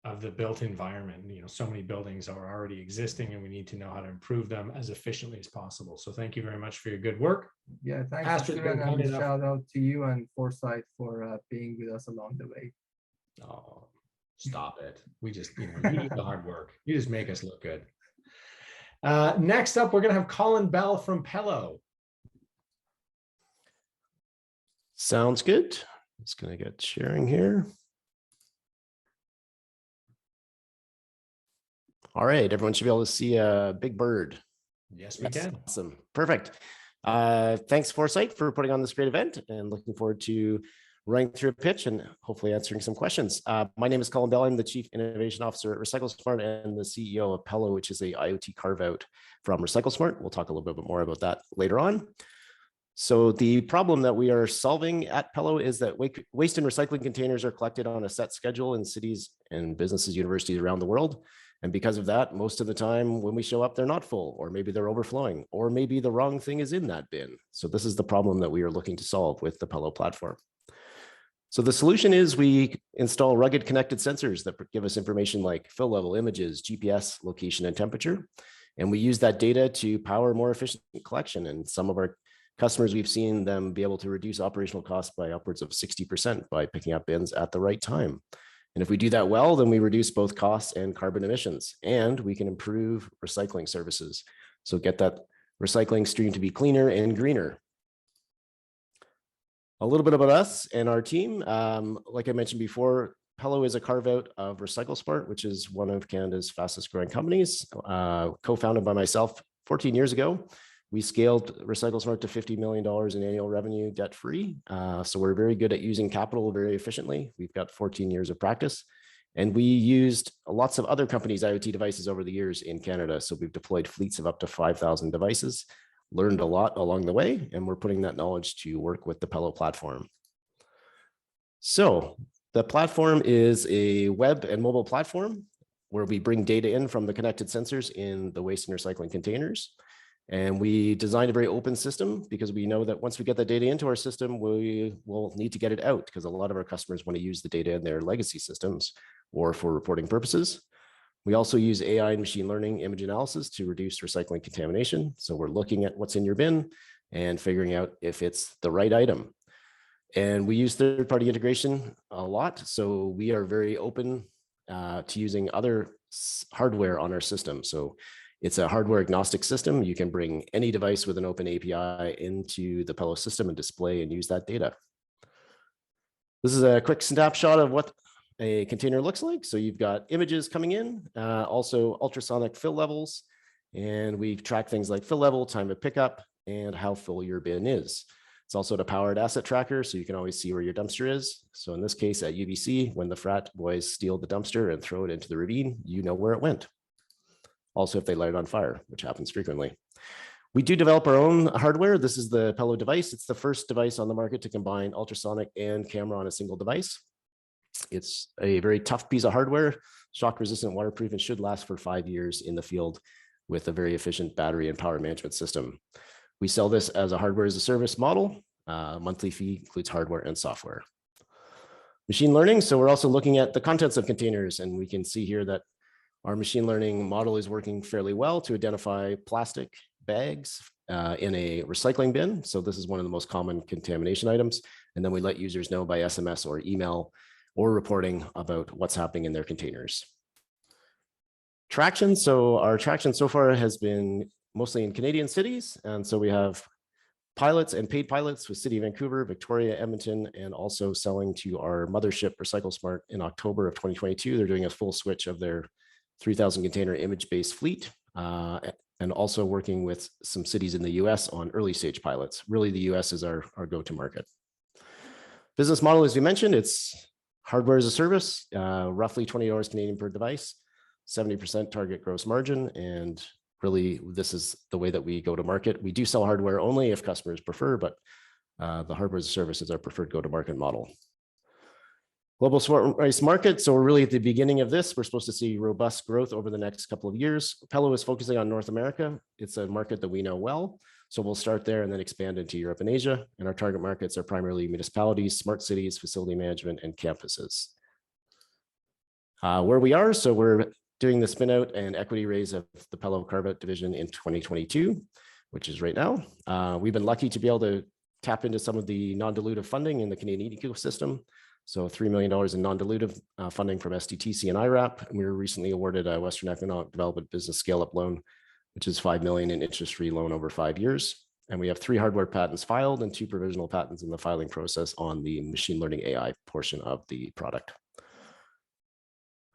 Speaker 1: of the built environment. You know, so many buildings are already existing and we need to know how to improve them as efficiently as possible. So thank you very much for your good work.
Speaker 7: Yeah, thanks,
Speaker 1: Astrid,
Speaker 7: Steven, and shout out to you and Foresight for being with us along the way.
Speaker 1: Oh, stop it. We just, you do the hard work. You just make us look good. Next up, we're going to have Colin Bell from Pello.
Speaker 9: Sounds good. Just going to get sharing here. All right, everyone should be able to see a big bird.
Speaker 1: Yes, we can.
Speaker 9: Awesome. Perfect. Thanks, Foresight, for putting on this great event, and looking forward to running through a pitch and hopefully answering some questions. My name is Colin Bell. I'm the Chief Innovation Officer at RecycleSmart and the CEO of Pello, which is a IoT carve-out from RecycleSmart. We'll talk a little bit more about that later on. So the problem that we are solving at Pello is that waste and recycling containers are collected on a set schedule in cities and businesses, universities around the world. And because of that, most of the time when we show up, they're not full, or maybe they're overflowing, or maybe the wrong thing is in that bin. So this is the problem that we are looking to solve with the Pello platform. So the solution is we install rugged connected sensors that give us information like fill level, images, GPS, location, and temperature. And we use that data to power more efficient collection. And some of our customers, we've seen them be able to reduce operational costs by upwards of 60% by picking up bins at the right time. And if we do that well, then we reduce both costs and carbon emissions, and we can improve recycling services. So get that recycling stream to be cleaner and greener. A little bit about us and our team. Like I mentioned before, Pello is a carve-out of RecycleSmart, which is one of Canada's fastest growing companies, co-founded by myself 14 years ago. We scaled RecycleSmart to $50 million in annual revenue debt-free. So we're very good at using capital very efficiently. We've got 14 years of practice. And we used lots of other companies' IoT devices over the years in Canada. So we've deployed fleets of up to 5,000 devices, learned a lot along the way, and we're putting that knowledge to work with the Pello platform. So the platform is a web and mobile platform where we bring data in from the connected sensors in the waste and recycling containers. And we designed a very open system because we know that once we get the data into our system, we will need to get it out because a lot of our customers want to use the data in their legacy systems or for reporting purposes. We also use AI and machine learning image analysis to reduce recycling contamination. So we're looking at what's in your bin and figuring out if it's the right item. And we use third-party integration a lot. So we are very open to using other hardware on our system. So it's a hardware agnostic system. You can bring any device with an open API into the Pello system and display and use that data. This is a quick snapshot of what a container looks like. So you've got images coming in, also ultrasonic fill levels, and we track things like fill level, time of pickup, and how full your bin is. It's also a powered asset tracker, so you can always see where your dumpster is. So in this case at UBC, when the frat boys steal the dumpster and throw it into the ravine, you know where it went. Also, if they light it on fire, which happens frequently. We do develop our own hardware. This is the Pello device. It's the first device on the market to combine ultrasonic and camera on a single device. It's a very tough piece of hardware, shock resistant, waterproof, and should last for 5 years in the field with a very efficient battery and power management system. We sell this as a hardware as a service model. Monthly fee includes hardware and software. Machine learning. So we're also looking at the contents of containers, and we can see here that our machine learning model is working fairly well to identify plastic bags in a recycling bin. So this is one of the most common contamination items. And then we let users know by SMS or email or reporting about what's happening in their containers. Traction. So our traction so far has been mostly in Canadian cities. And so we have pilots and paid pilots with City of Vancouver, Victoria, Edmonton, and also selling to our mothership RecycleSmart in October of 2022. They're doing a full switch of their 3,000 container image-based fleet, and also working with some cities in the US on early stage pilots. Really, the US is our go-to market. Business model, as we mentioned, it's hardware as a service, roughly $20 Canadian per device, 70% target gross margin, and really this is the way that we go to market. We do sell hardware only if customers prefer, but the hardware as a service is our preferred go-to-market model. Global smart waste market. So we're really at the beginning of this. We're supposed to see robust growth over the next couple of years. Pello is focusing on North America. It's a market that we know well. So we'll start there and then expand into Europe and Asia. And our target markets are primarily municipalities, smart cities, facility management, and campuses. Where we are, so we're doing the spin out and equity raise of the Pello carve-out division in 2022, which is right now. We've been lucky to be able to tap into some of the non-dilutive funding in the Canadian ecosystem. So $3 million in non-dilutive funding from SDTC and IRAP. And we were recently awarded a Western Economic Development Business Scale-Up Loan, which is $5 million in interest-free loan over 5 years. And we have 3 hardware patents filed and 2 provisional patents in the filing process on the machine learning AI portion of the product.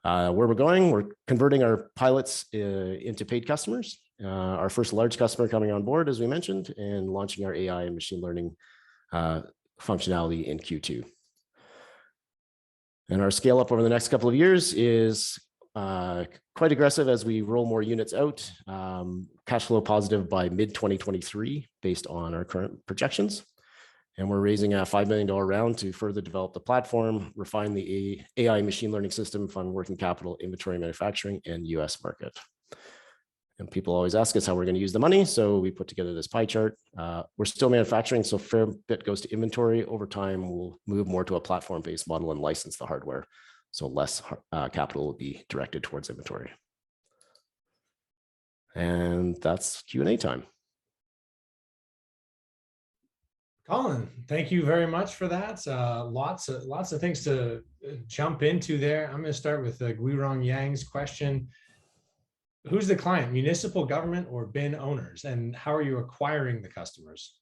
Speaker 9: Where we're going, we're converting our pilots into paid customers. Our first large customer coming on board, as we mentioned, and launching our AI and machine learning functionality in Q2. And our scale up over the next couple of years is quite aggressive as we roll more units out, cash flow positive by mid-2023 based on our current projections. And we're raising a $5 million round to further develop the platform, refine the AI machine learning system, fund working capital, inventory manufacturing, and US market. And people always ask us how we're going to use the money. So we put together this pie chart. We're still manufacturing, so a fair bit goes to inventory. Over time, we'll move more to a platform-based model and license the hardware. So less capital will be directed towards inventory. And that's Q&A time.
Speaker 1: Colin, thank you very much for that. Lots of things to jump into there. I'm going to start with Guirong Yang's question. Who's the client, municipal, government, or bin owners? And how are you acquiring the customers?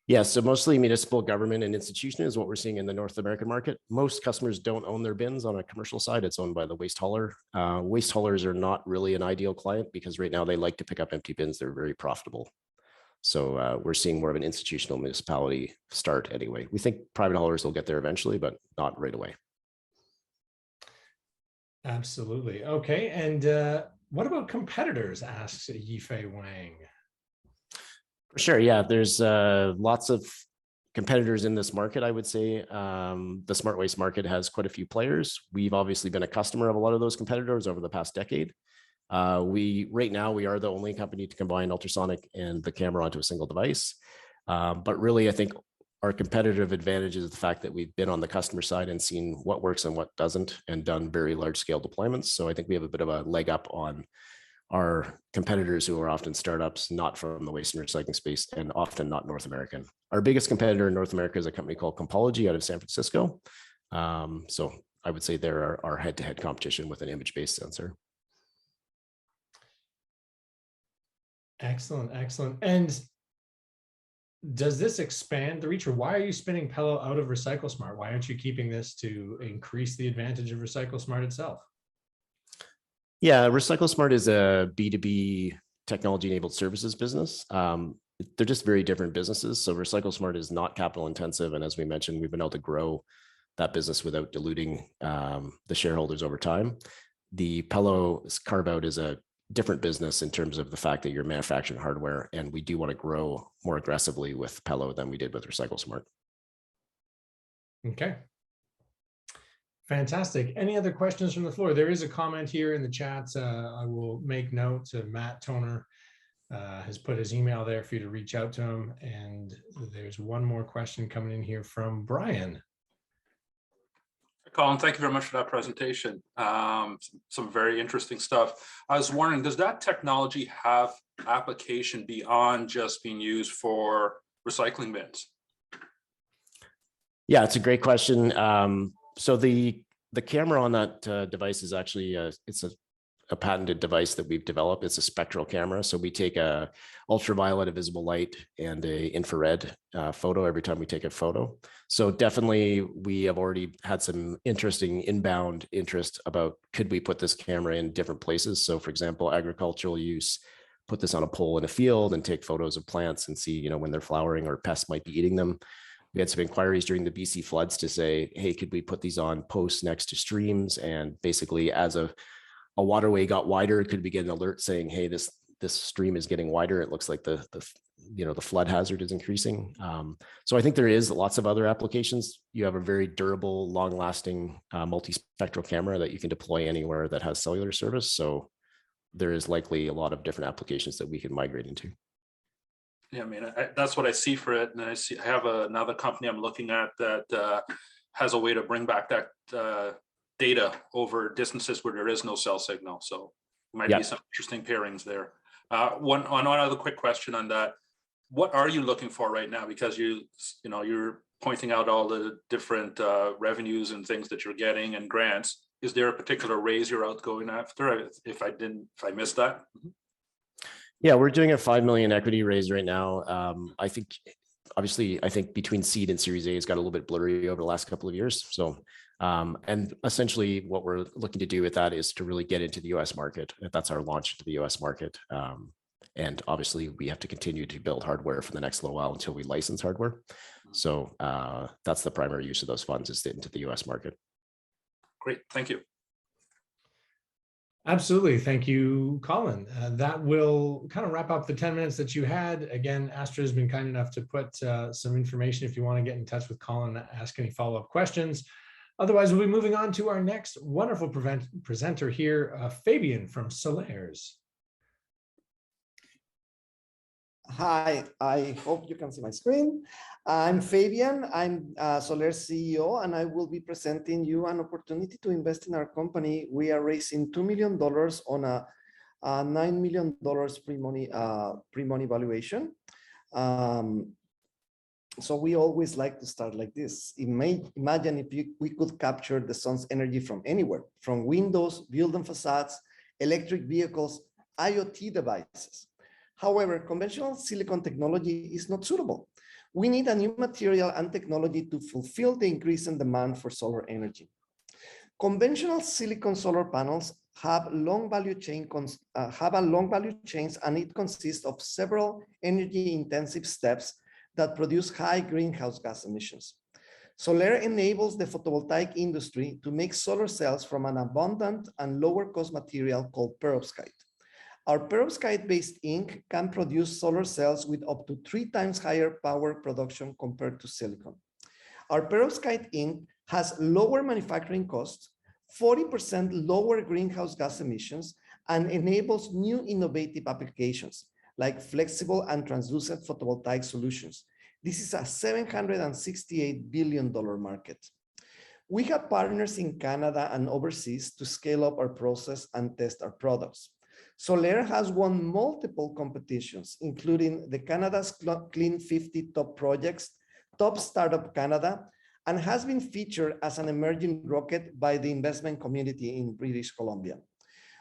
Speaker 9: Yeah, so mostly municipal, government, and institution is what we're seeing in the North American market. Most customers don't own their bins on a commercial side. It's owned by the waste hauler. Waste haulers are not really an ideal client because right now they like to pick up empty bins. They're very profitable. So we're seeing more of an institutional municipality start anyway. We think private haulers will get there eventually, but not right away.
Speaker 1: Absolutely. Okay. And what about competitors, asks Yifei Wang.
Speaker 9: For sure. Yeah, there's lots of competitors in this market, I would say. The smart waste market has quite a few players. We've obviously been a customer of a lot of those competitors over the past decade. Right now, we are the only company to combine ultrasonic and the camera onto a single device. But really, I think our competitive advantage is the fact that we've been on the customer side and seen what works and what doesn't and done very large scale deployments. So I think we have a bit of a leg up on our competitors who are often startups, not from the waste and recycling space and often not North American. Our biggest competitor in North America is a company called Compology out of San Francisco. So I would say they're our head-to-head competition with an image-based sensor.
Speaker 1: Excellent, excellent. And does this expand the reach, or why are you spinning Pello out of RecycleSmart? Why aren't you keeping this to increase the advantage of RecycleSmart itself?
Speaker 9: Yeah, RecycleSmart is a B2B technology-enabled services business. They're just very different businesses. So RecycleSmart is not capital intensive. And as we mentioned, we've been able to grow that business without diluting the shareholders over time. The Pello carve-out is a different business in terms of the fact that you're manufacturing hardware, and we do want to grow more aggressively with Pello than we did with RecycleSmart.
Speaker 1: Okay. Fantastic. Any other questions from the floor? There is a comment here in the chat. I will make note. Matt Toner has put his email there for you to reach out to him. And there's one more question coming in here from Brian.
Speaker 8: Colin, thank you very much for that presentation. Some very interesting stuff. I was wondering, does that technology have application beyond just being used for recycling bins?
Speaker 9: Yeah, it's a great question. So the camera on that device is actually it's a a patented device that we've developed. It's a spectral camera. So we take a ultraviolet, a visible light, and a infrared photo every time we take a photo. So definitely we have already had some interesting inbound interest about, could we put this camera in different places? So for example, agricultural use, put this on a pole in a field and take photos of plants and see, when they're flowering or pests might be eating them. We had some inquiries during the BC floods to say, hey, could we put these on posts next to streams? And basically as a waterway got wider, could we get an alert saying, hey, this stream is getting wider. It looks like the flood hazard is increasing. So I think there is lots of other applications. You have a very durable, long-lasting multispectral camera that you can deploy anywhere that has cellular service. So there is likely a lot of different applications that we can migrate into.
Speaker 8: Yeah, I mean, that's what I see for it. And I have another company I'm looking at that has a way to bring back that data over distances where there is no cell signal. So might be some interesting pairings there. One other quick question on that. What are you looking for right now? Because you're pointing out all the different revenues and things that you're getting and grants. Is there a particular raise you're out going after? If I missed that.
Speaker 9: Yeah, we're doing a 5 million equity raise right now. I think between seed and Series A, it's got a little bit blurry over the last couple of years. So, and essentially what we're looking to do with that is to really get into the US market. That's our launch into the US market. And obviously we have to continue to build hardware for the next little while until we license hardware. So that's the primary use of those funds, is into the US market.
Speaker 8: Great, thank you.
Speaker 1: Absolutely. Thank you, Colin. That will kind of wrap up the 10 minutes that you had. Again, Astra has been kind enough to put some information if you want to get in touch with Colin, ask any follow-up questions. Otherwise, we'll be moving on to our next wonderful presenter here, Fabian from Solaires.
Speaker 10: Hi, I hope you can see my screen. I'm Fabian, I'm Solaires CEO, and I will be presenting you an opportunity to invest in our company. We are raising $2 million on a $9 million pre-money valuation. So we always like to start like this. Imagine if we could capture the sun's energy from anywhere, from windows, building facades, electric vehicles, IoT devices. However, conventional silicon technology is not suitable. We need a new material and technology to fulfill the increase in demand for solar energy. Conventional silicon solar panels have a long value chains, and it consists of several energy-intensive steps that produce high greenhouse gas emissions. Solaire enables the photovoltaic industry to make solar cells from an abundant and lower cost material called perovskite. Our perovskite-based ink can produce solar cells with up to 3 times higher power production compared to silicon. Our perovskite ink has lower manufacturing costs, 40% lower greenhouse gas emissions, and enables new innovative applications like flexible and translucent photovoltaic solutions. This is a $768 billion market. We have partners in Canada and overseas to scale up our process and test our products. Solaire has won multiple competitions, including the Canada's Clean 50 Top Projects, Top Startup Canada, and has been featured as an emerging rocket by the investment community in British Columbia.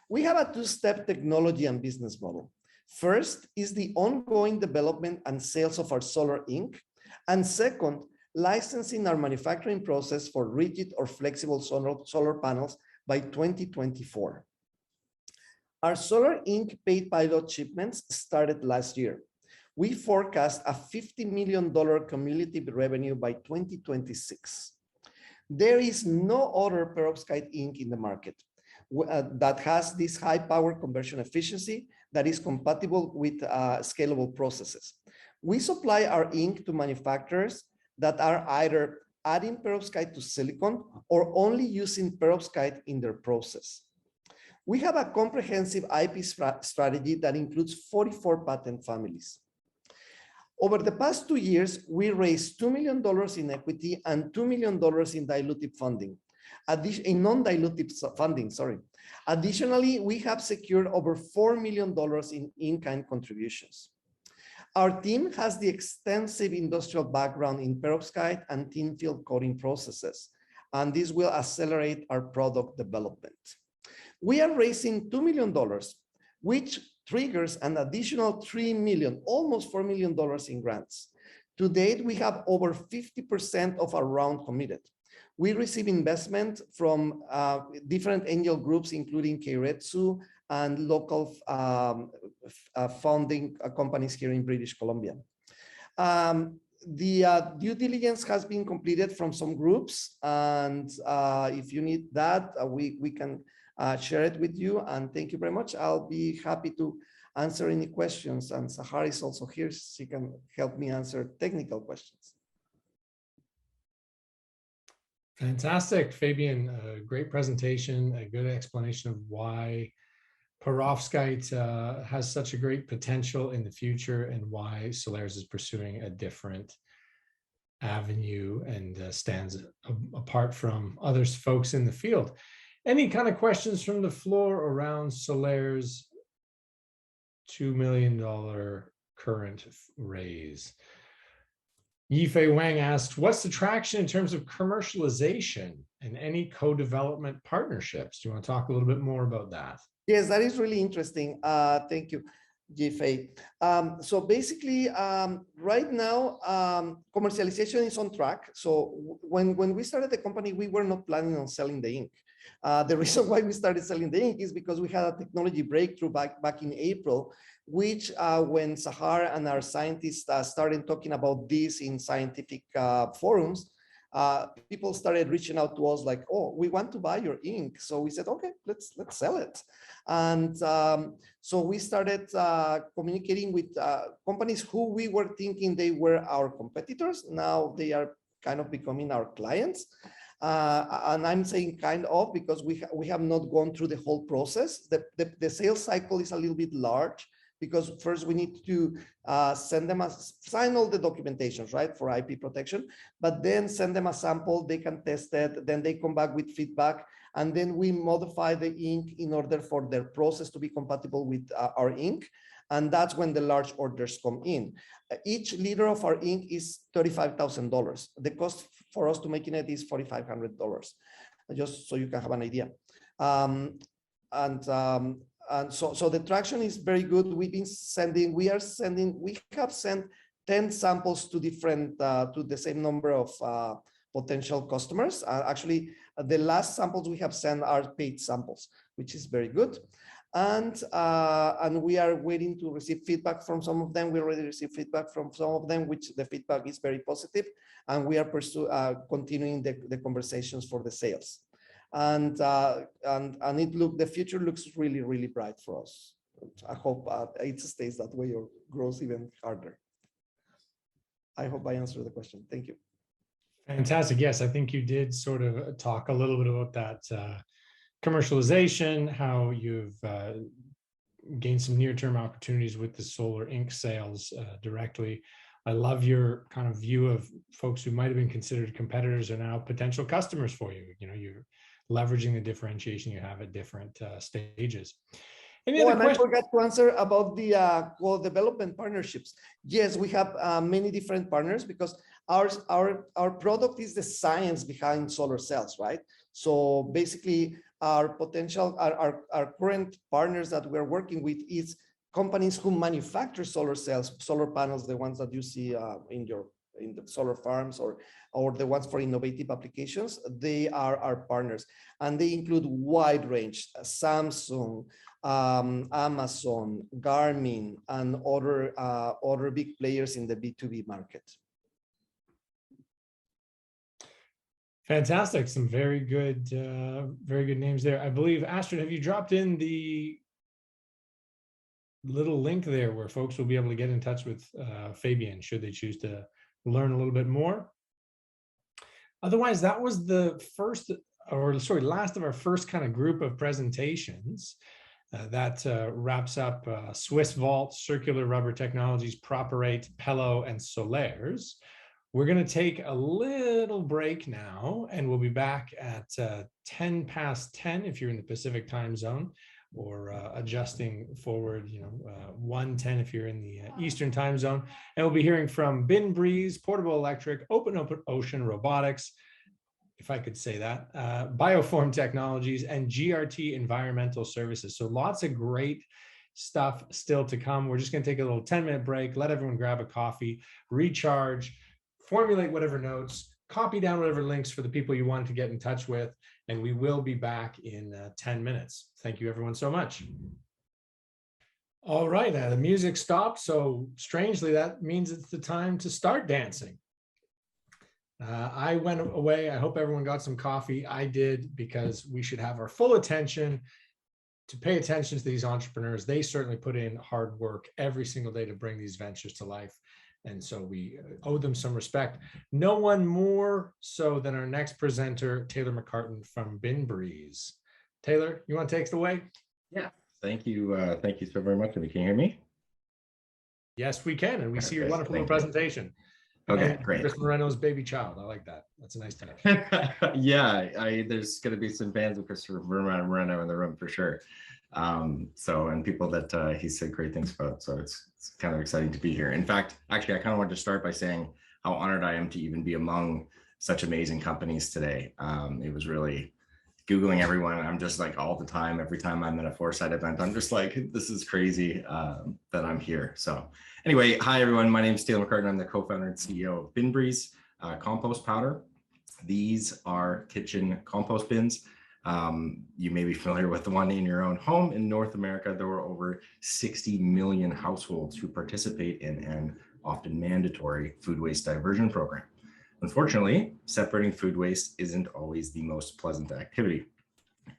Speaker 10: We have a two-step technology and business model. First is the ongoing development and sales of our solar ink, and second, licensing our manufacturing process for rigid or flexible solar panels by 2024. Our solar ink paid pilot shipments started last year. We forecast a $50 million cumulative revenue by 2026. There is no other perovskite ink in the market that has this high power conversion efficiency that is compatible with scalable processes. We supply our ink to manufacturers that are either adding perovskite to silicon or only using perovskite in their process. We have a comprehensive IP strategy that includes 44 patent families. Over the past 2 years, we raised $2 million in equity and $2 million in dilutive funding, in non-dilutive funding, sorry. Additionally, we have secured over $4 million in in-kind contributions. Our team has the extensive industrial background in perovskite and thin film coating processes, and this will accelerate our product development. We are raising $2 million, which triggers an additional $3 million, almost $4 million in grants. To date, we have over 50% of our round committed. We receive investment from different angel groups, including Keiretsu and local funding companies here in British Columbia. The due diligence has been completed from some groups, and if you need that, we can share it with you. And thank you very much. I'll be happy to answer any questions. And Sahar is also here. She can help me answer technical questions.
Speaker 1: Fantastic, Fabian. Great presentation, a good explanation of why perovskite has such a great potential in the future and why Solaires is pursuing a different avenue and stands apart from others folks in the field. Any kind of questions from the floor around Solaires' $2 million current raise? Yifei Wang asked, what's the traction in terms of commercialization and any co-development partnerships? Do you want to talk a little bit more about that?
Speaker 10: Yes, that is really interesting. Thank you, Yifei. So basically, right now, commercialization is on track. So when we started the company, we were not planning on selling the ink. The reason why we started selling the ink is because we had a technology breakthrough back in April, which when Sahar and our scientists started talking about this in scientific forums, people started reaching out to us like, oh, we want to buy your ink. So we said, okay, let's sell it. And so we started communicating with companies who we were thinking they were our competitors. Now they are kind of becoming our clients. And I'm saying kind of because we have not gone through the whole process. The sales cycle is a little bit large because first we need to send them sign all the documentations, right, for IP protection, but then send them a sample, they can test it, then they come back with feedback, and then we modify the ink in order for their process to be compatible with our ink. And that's when the large orders come in. Each liter of our ink is $35,000. The cost for us to making it is $4,500, just so you can have an idea. And so the traction is very good. We have sent 10 samples to different, to the same number of potential customers. Actually, the last samples we have sent are paid samples, which is very good. And we are waiting to receive feedback from some of them. We already received feedback from some of them, which the feedback is very positive. And we are continuing the conversations for the sales. And the future looks really, really bright for us. I hope it stays that way or grows even harder. I hope I answered the question. Thank you.
Speaker 1: Fantastic. Yes, I think you did sort of talk a little bit about that commercialization, how you've gained some near-term opportunities with the solar ink sales directly. I love your kind of view of folks who might have been considered competitors are now potential customers for you. You know, you're leveraging the differentiation you have at different stages. Any other questions?
Speaker 10: I forgot to answer about the co-development partnerships. Yes, we have many different partners because our product is the science behind solar cells, right? So basically, our current partners that we're working with is companies who manufacture solar cells, solar panels, the ones that you see in the solar farms or the ones for innovative applications. They are our partners, and they include wide range: Samsung, Amazon, Garmin, and other big players in the B2B market.
Speaker 1: Fantastic. Some very good names there. I believe, Astrid, have you dropped in the little link there where folks will be able to get in touch with Fabian should they choose to learn a little bit more? Otherwise, that was the last of our first kind of group of presentations. That wraps up Swiss Vault, Circular Rubber Technologies, Properate, Pello, and Solaires. We're going to take a little break now, and we'll be back at 10 past 10 if you're in the Pacific time zone, or adjusting forward, 1:10 if you're in the Eastern time zone. And we'll be hearing from BinBreeze, Portable Electric, Open Ocean Robotics, if I could say that, Bioform Technologies, and GRT Environmental Services. So lots of great stuff still to come. We're just going to take a little 10-minute break, let everyone grab a coffee, recharge, formulate whatever notes, copy down whatever links for the people you want to get in touch with, and we will be back in 10 minutes. Thank you, everyone, so much. All right, the music stopped, so strangely, that means it's the time to start dancing. I went away. I hope everyone got some coffee. I did, because we should have our full attention to pay attention to these entrepreneurs. They certainly put in hard work every single day to bring these ventures to life. And so we owe them some respect. No one more so than our next presenter, Taylor McCartan from BinBreeze. Taylor, you want to take it away?
Speaker 11: Yeah, thank you. Thank you so very much. Can you hear me?
Speaker 1: Yes, we can. And we see your wonderful little presentation.
Speaker 11: Okay,
Speaker 1: And
Speaker 11: great.
Speaker 1: Chris Moreno's baby child. I like that. That's a nice touch.
Speaker 11: Yeah, there's going to be some fans of Christopher Moreno in the room for sure. And people that he said great things about. So it's kind of exciting to be here. In fact, actually, I kind of wanted to start by saying how honored I am to even be among such amazing companies today. It was really Googling everyone. I'm just like all the time, every time I'm at a Foresight event, I'm just like, this is crazy that I'm here. So anyway, hi everyone. My name is Taylor McCartan. I'm the co-founder and CEO of BinBreeze Compost Powder. These are kitchen compost bins. You may be familiar with the one in your own home. In North America, there were over 60 million households who participate in an often mandatory food waste diversion program. Unfortunately, separating food waste isn't always the most pleasant activity.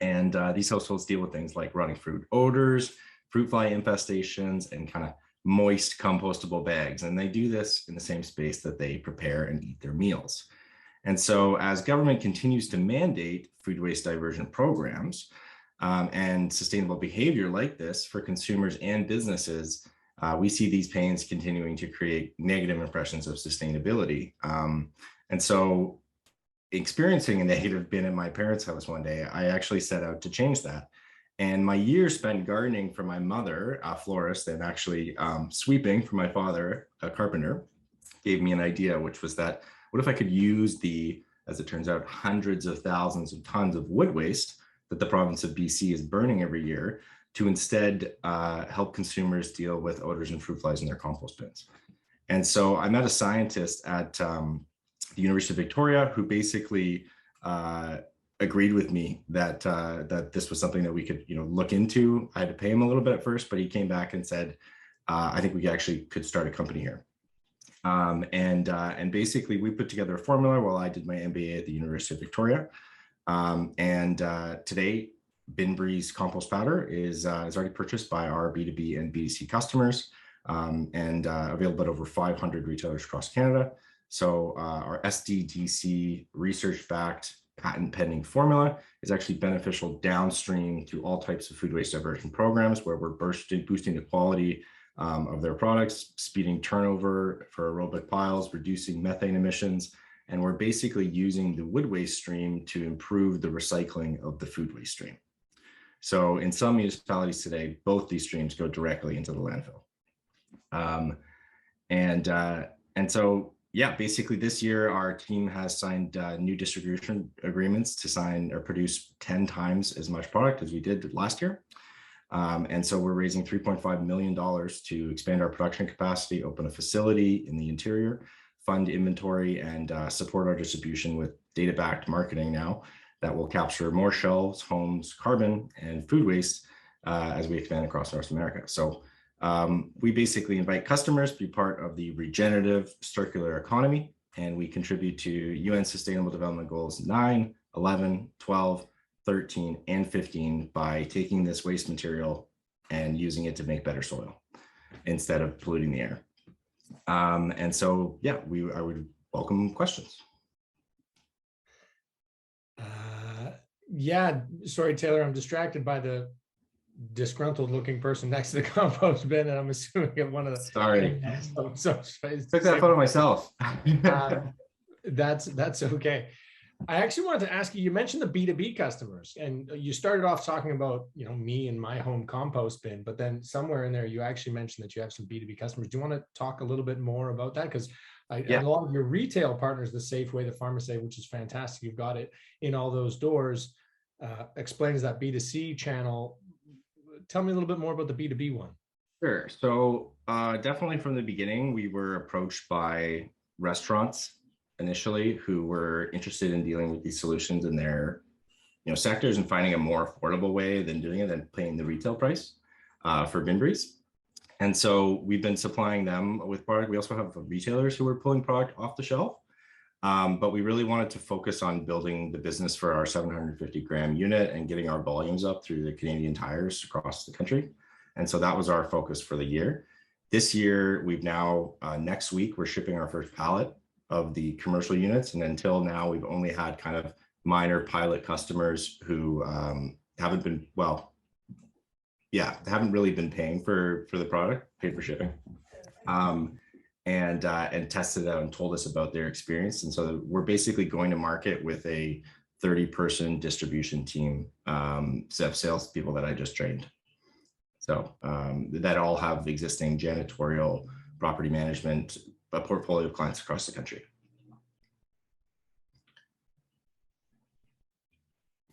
Speaker 11: And these households deal with things like rotting fruit odors, fruit fly infestations, and kind of moist compostable bags. And they do this in the same space that they prepare and eat their meals. And so as government continues to mandate food waste diversion programs and sustainable behavior like this for consumers and businesses, we see these pains continuing to create negative impressions of sustainability. And so experiencing a negative bin at my parents' house one day, I actually set out to change that. And my years spent gardening for my mother, a florist, and actually sweeping for my father, a carpenter, gave me an idea, which was that, what if I could use the, as it turns out, hundreds of thousands of tons of wood waste that the province of BC is burning every year to instead help consumers deal with odors and fruit flies in their compost bins. And so I met a scientist at the University of Victoria who basically agreed with me that that this was something that we could look into. I had to pay him a little bit at first, but he came back and said, I think we actually could start a company here. And basically we put together a formula while I did my MBA at the University of Victoria. Today, BinBreeze compost powder is already purchased by our B2B and B2C customers and available at over 500 retailers across Canada. So our SDDC research-backed patent-pending formula is actually beneficial downstream to all types of food waste diversion programs where we're boosting the quality of their products, speeding turnover for aerobic piles, reducing methane emissions, and we're basically using the wood waste stream to improve the recycling of the food waste stream. So in some municipalities today, both these streams go directly into the landfill. And so, yeah, basically this year, our team has signed new distribution agreements to sign or produce 10 times as much product as we did last year. And so we're raising $3.5 million to expand our production capacity, open a facility in the interior, fund inventory, and support our distribution with data-backed marketing now that will capture more shelves, homes, carbon, and food waste as we expand across North America. So we basically invite customers to be part of the regenerative circular economy, and we contribute to UN Sustainable Development Goals 9, 11, 12, 13, and 15 by taking this waste material and using it to make better soil instead of polluting the air. And so, yeah, I would welcome questions.
Speaker 1: Yeah, sorry, Taylor, I'm distracted by the disgruntled looking person next to the compost bin, and I'm assuming at one of the.
Speaker 11: Sorry.
Speaker 1: So
Speaker 11: took that photo myself.
Speaker 1: That's okay. I actually wanted to ask you, you mentioned the B2B customers, and you started off talking about, you know, me and my home compost bin, but then somewhere in there, you actually mentioned that you have some B2B customers. Do you want to talk a little bit more about that? Because
Speaker 11: Yeah.
Speaker 1: a lot of your retail partners, the Safeway, the Pharmacy, which is fantastic, you've got it in all those doors, explains that B2C channel. Tell me a little bit more about the B2B one.
Speaker 11: Sure. So definitely from the beginning, we were approached by restaurants initially who were interested in dealing with these solutions in their sectors and finding a more affordable way than doing it than paying the retail price for BinBreeze. And so we've been supplying them with product. We also have retailers who are pulling product off the shelf. But we really wanted to focus on building the business for our 750 gram unit and getting our volumes up through the Canadian tires across the country. And so that was our focus for the year. This year, we've now, next week, we're shipping our first pallet of the commercial units. And until now, we've only had kind of minor pilot customers who haven't been, haven't really been paying for the product, paid for shipping. And tested it out and told us about their experience. And so we're basically going to market with a 30-person distribution team, set of salespeople that I just trained. So that all have existing janitorial, property management, a portfolio of clients across the country.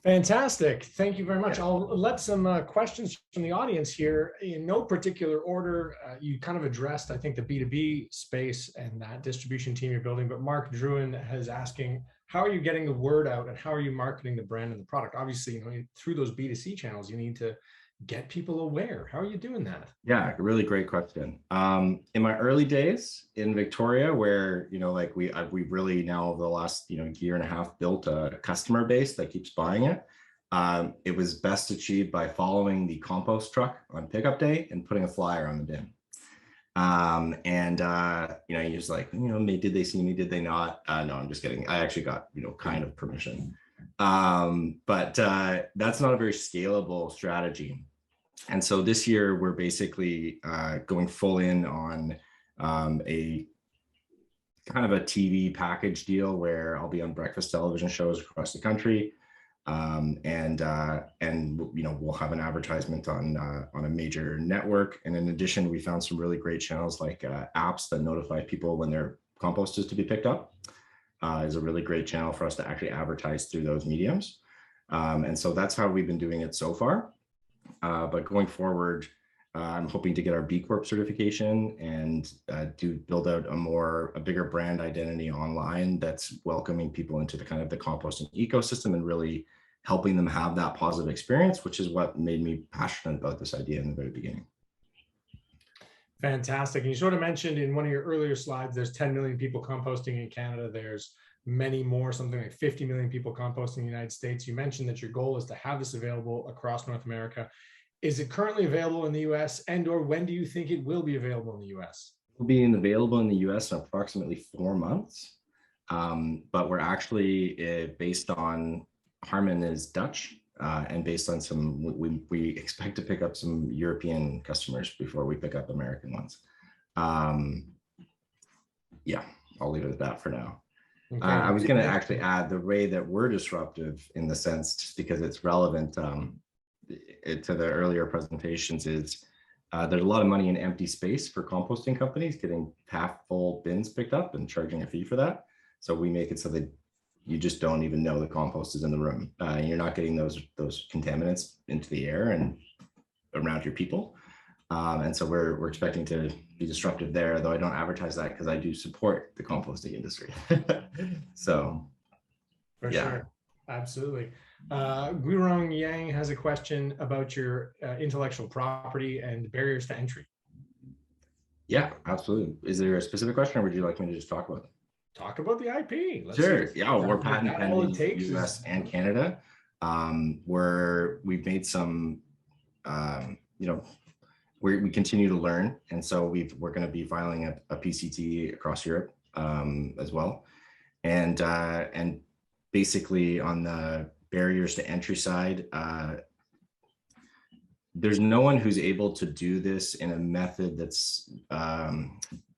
Speaker 1: Fantastic. Thank you very much. I'll let some questions from the audience here in no particular order. You kind of addressed, I think, the B2B space and that distribution team you're building, but Mark Druin is asking, how are you getting the word out and how are you marketing the brand and the product? Obviously, through those B2C channels, you need to get people aware. How are you doing that?
Speaker 11: Yeah, really great question. In my early days in Victoria, where we've really now over the last year and a half built a customer base that keeps buying it. It was best achieved by following the compost truck on pickup day and putting a flyer on the bin. You're just like, did they see me? Did they not? No, I'm just kidding. I actually got kind of permission. But that's not a very scalable strategy. And so this year we're basically going full in on a kind of a TV package deal where I'll be on breakfast television shows across the country. We'll have an advertisement on a major network. And in addition, we found some really great channels like apps that notify people when their compost is to be picked up. Is a really great channel for us to actually advertise through those mediums. And so that's how we've been doing it so far. But going forward, I'm hoping to get our B Corp certification and build out a bigger brand identity online that's welcoming people into the kind of the composting ecosystem and really helping them have that positive experience, which is what made me passionate about this idea in the very beginning.
Speaker 1: Fantastic. And you sort of mentioned in one of your earlier slides, there's 10 million people composting in Canada. There's many more, something like 50 million people composting in the United States. You mentioned that your goal is to have this available across North America. Is it currently available in the US or when do you think it will be available in the US?
Speaker 11: It will be available in the US in approximately 4 months. But we're actually based on Harman is Dutch. And based on we expect to pick up some European customers before we pick up American ones. Yeah, I'll leave it at that for now. Okay. I was going to actually add the way that we're disruptive in the sense, just because it's relevant to the earlier presentations, is there's a lot of money in empty space for composting companies getting half full bins picked up and charging a fee for that. So we make it so that you just don't even know the compost is in the room. You're not getting those contaminants into the air and around your people. And so we're expecting to be disruptive there, though I don't advertise that because I do support the composting industry. So,
Speaker 1: for sure, absolutely. Guirong Yang has a question about your intellectual property and barriers to entry.
Speaker 11: Yeah, absolutely. Is there a specific question, or would you like me to just talk about it?
Speaker 1: Talk about the IP.
Speaker 11: Sure. Yeah, we're patent pending in the US and Canada. Where we've made some, we continue to learn, and so we're going to be filing a PCT across Europe as well, and basically on the barriers to entry side, there's no one who's able to do this in a method that's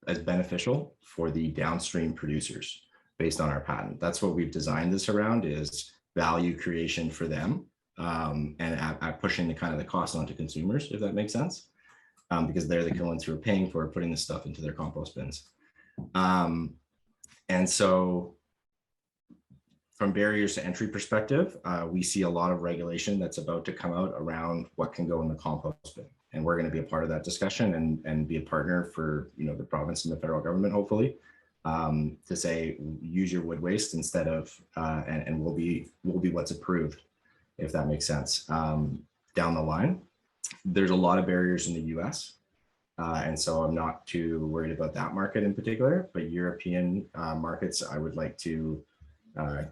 Speaker 11: as beneficial for the downstream producers. based on our patent. That's what we've designed this around, is value creation for them, and at pushing the kind of the cost onto consumers, if that makes sense, because they're the ones who are paying for putting this stuff into their compost bins. And so from barriers to entry perspective, we see a lot of regulation that's about to come out around what can go in the compost bin. And we're going to be a part of that discussion and be a partner for, you know, the province and the federal government, hopefully, to say, use your wood waste instead of, and we'll be what's approved, if that makes sense. Down the line, there's a lot of barriers in the US. And so I'm not too worried about that market in particular, but European markets, I would like to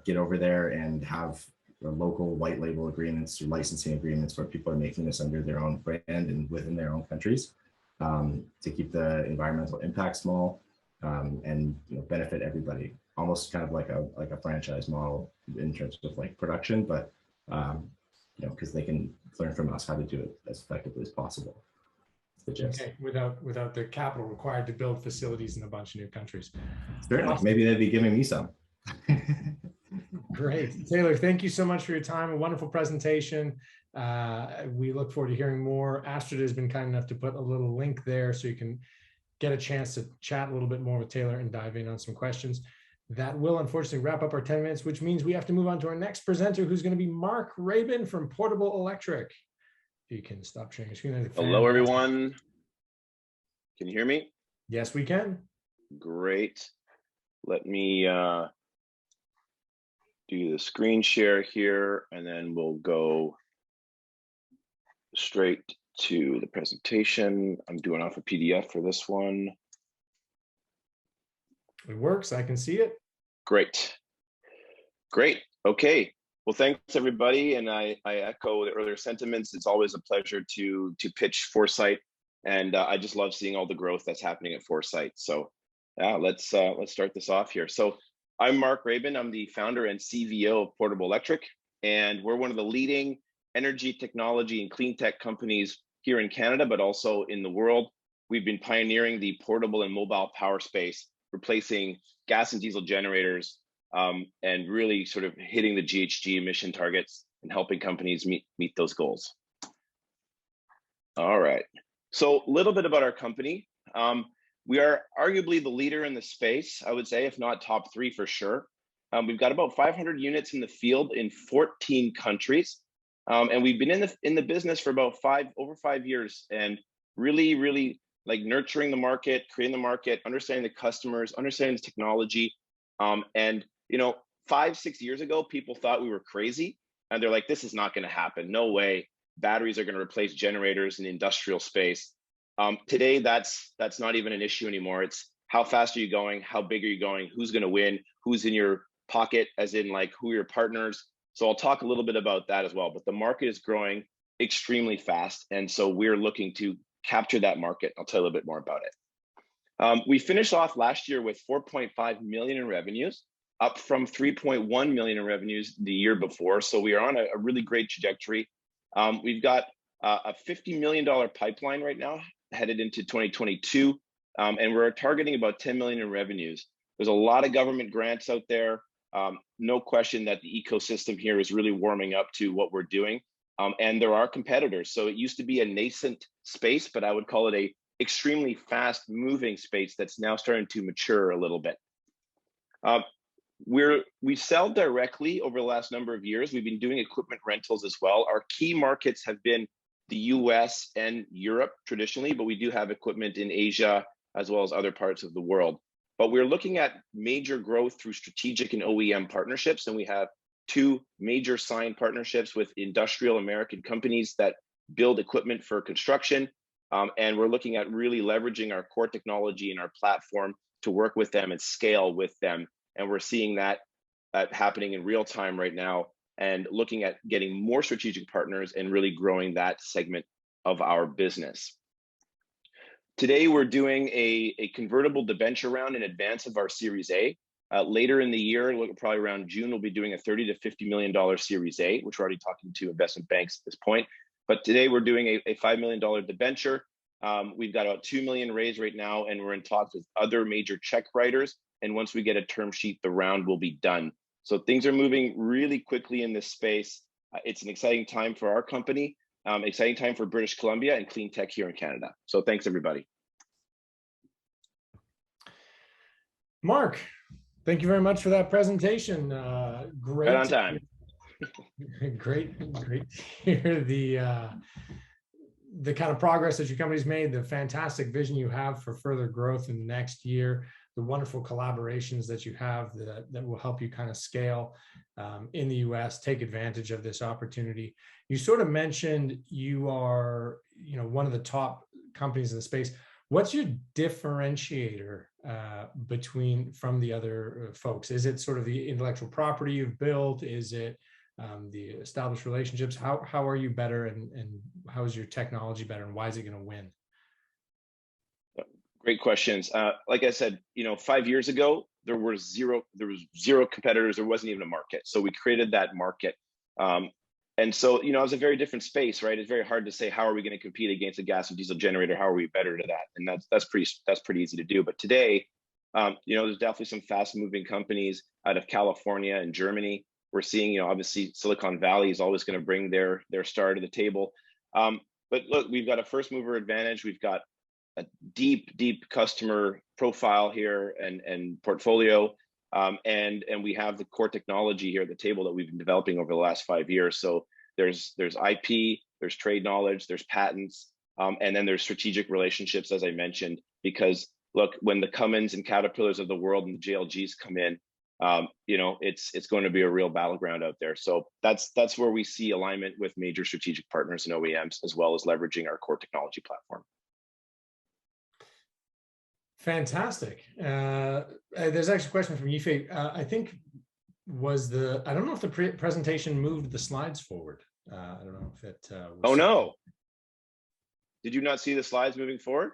Speaker 11: get over there and have local white label agreements or licensing agreements where people are making this under their own brand and within their own countries, to keep the environmental impact small, and, you know, benefit everybody, almost kind of like a franchise model in terms of like production, but you know, because they can learn from us how to do it as effectively as possible.
Speaker 1: Okay, without the capital required to build facilities in a bunch of new countries.
Speaker 11: Certainly.
Speaker 1: Awesome.
Speaker 11: Maybe they'd be giving me some.
Speaker 1: Great. Taylor, thank you so much for your time. A wonderful presentation. We look forward to hearing more. Astrid has been kind enough to put a little link there so you can get a chance to chat a little bit more with Taylor and dive in on some questions. That will unfortunately wrap up our 10 minutes, which means we have to move on to our next presenter, who's going to be Mark Rabin from Portable Electric. If you can stop sharing your screen.
Speaker 12: Hello, everyone. Can you hear me?
Speaker 1: Yes, we can.
Speaker 12: Great. Let me do the screen share here, and then we'll go straight to the presentation. I'm doing off a PDF for this one.
Speaker 1: It works. I can see it.
Speaker 12: Great. Great. Okay. Well, thanks everybody, and I echo the earlier sentiments. It's always a pleasure to pitch Foresight, and I just love seeing all the growth that's happening at Foresight. So, yeah, let's start this off here. So, I'm Mark Rabin. I'm the founder and CVO of Portable Electric, and we're one of the leading energy technology and clean tech companies here in Canada, but also in the world. We've been pioneering the portable and mobile power space, replacing gas and diesel generators, and really sort of hitting the GHG emission targets and helping companies meet those goals. All right, so a little bit about our company. We are arguably the leader in the space, I would say, if not top 3 for sure. We've got about 500 units in the field in 14 countries, and we've been in the business for about over 5 years, and really like nurturing the market, creating the market, understanding the customers, understanding the technology. And, you know, 5-6 years ago, people thought we were crazy, and they're like, this is not going to happen. No way. Batteries are going to replace generators in the industrial space. Today, that's not even an issue anymore. It's how fast are you going? How big are you going? Who's going to win? Who's in your pocket, as in like who are your partners? So I'll talk a little bit about that as well. But the market is growing extremely fast, and so we're looking to capture that market. I'll tell you a little bit more about it. We finished off last year with 4.5 million in revenues, up from 3.1 million in revenues the year before. So we are on a really great trajectory. We've got a $50 million pipeline right now headed into 2022, and we're targeting about 10 million in revenues. There's a lot of government grants out there. No question that the ecosystem here is really warming up to what we're doing. And there are competitors. So it used to be a nascent space, but I would call it a extremely fast moving space that's now starting to mature a little bit. We sell directly over the last number of years. We've been doing equipment rentals as well. Our key markets have been the US and Europe traditionally, but we do have equipment in Asia as well as other parts of the world. But we're looking at major growth through strategic and OEM partnerships, and we have 2 major signed partnerships with industrial American companies that build equipment for construction. And we're looking at really leveraging our core technology and our platform to work with them and scale with them. And we're seeing that happening in real time right now, and looking at getting more strategic partners and really growing that segment of our business. Today, we're doing a convertible debenture round in advance of our Series A. Later in the year, probably around June, we'll be doing a $30 to $50 million Series A, which we're already talking to investment banks at this point. But today we're doing a $5 million debenture. We've got about 2 million raised right now, and we're in talks with other major check writers And once we get a term sheet, the round will be done. So things are moving really quickly in this space. It's an exciting time for our company, exciting time for British Columbia and clean tech here in Canada. So thanks, everybody.
Speaker 1: Mark, thank you very much for that presentation. Great.
Speaker 12: Right on time.
Speaker 1: Great to hear the kind of progress that your company's made, the fantastic vision you have for further growth in the next year, the wonderful collaborations that you have that will help you kind of scale in the US, take advantage of this opportunity. You sort of mentioned you are, one of the top companies in the space. What's your differentiator from the other folks? Is it sort of the intellectual property you've built? Is it the established relationships? How are you better, and how is your technology better, and why is it going to win?
Speaker 12: Great questions. Like I said, 5 years ago, there was zero competitors. There wasn't even a market. So we created that market. And so, it was a very different space, right? It's very hard to say, how are we going to compete against a gas or diesel generator? How are we better to that? And that's pretty easy to do. But today, there's definitely some fast moving companies out of California and Germany. We're seeing, obviously Silicon Valley is always going to bring their star to the table. But look, we've got a first mover advantage. We've got a deep customer profile here and portfolio. And we have the core technology here at the table that we've been developing over the last 5 years. So there's IP, there's trade knowledge, there's patents, and then there's strategic relationships, as I mentioned, because look, when the Cummins and Caterpillars of the world and the JLGs come in, it's going to be a real battleground out there. So that's where we see alignment with major strategic partners and OEMs, as well as leveraging our core technology platform.
Speaker 1: Fantastic. There's actually a question from Yifei. I think I don't know if the presentation moved the slides forward. I don't know if it.
Speaker 12: Oh no! Did you not see the slides moving forward?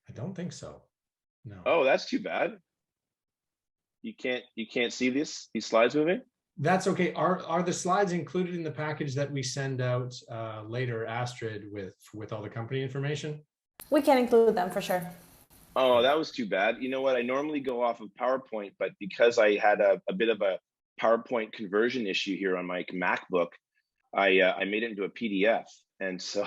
Speaker 1: I don't think so. No.
Speaker 12: Oh, that's too bad. You can't see these slides moving?
Speaker 1: That's okay. Are the slides included in the package that we send out later, Astrid, with all the company information?
Speaker 13: We can include them for sure.
Speaker 12: Oh, that was too bad. You know what? I normally go off of PowerPoint, but because I had a bit of a PowerPoint conversion issue here on my MacBook, I made it into a PDF. And so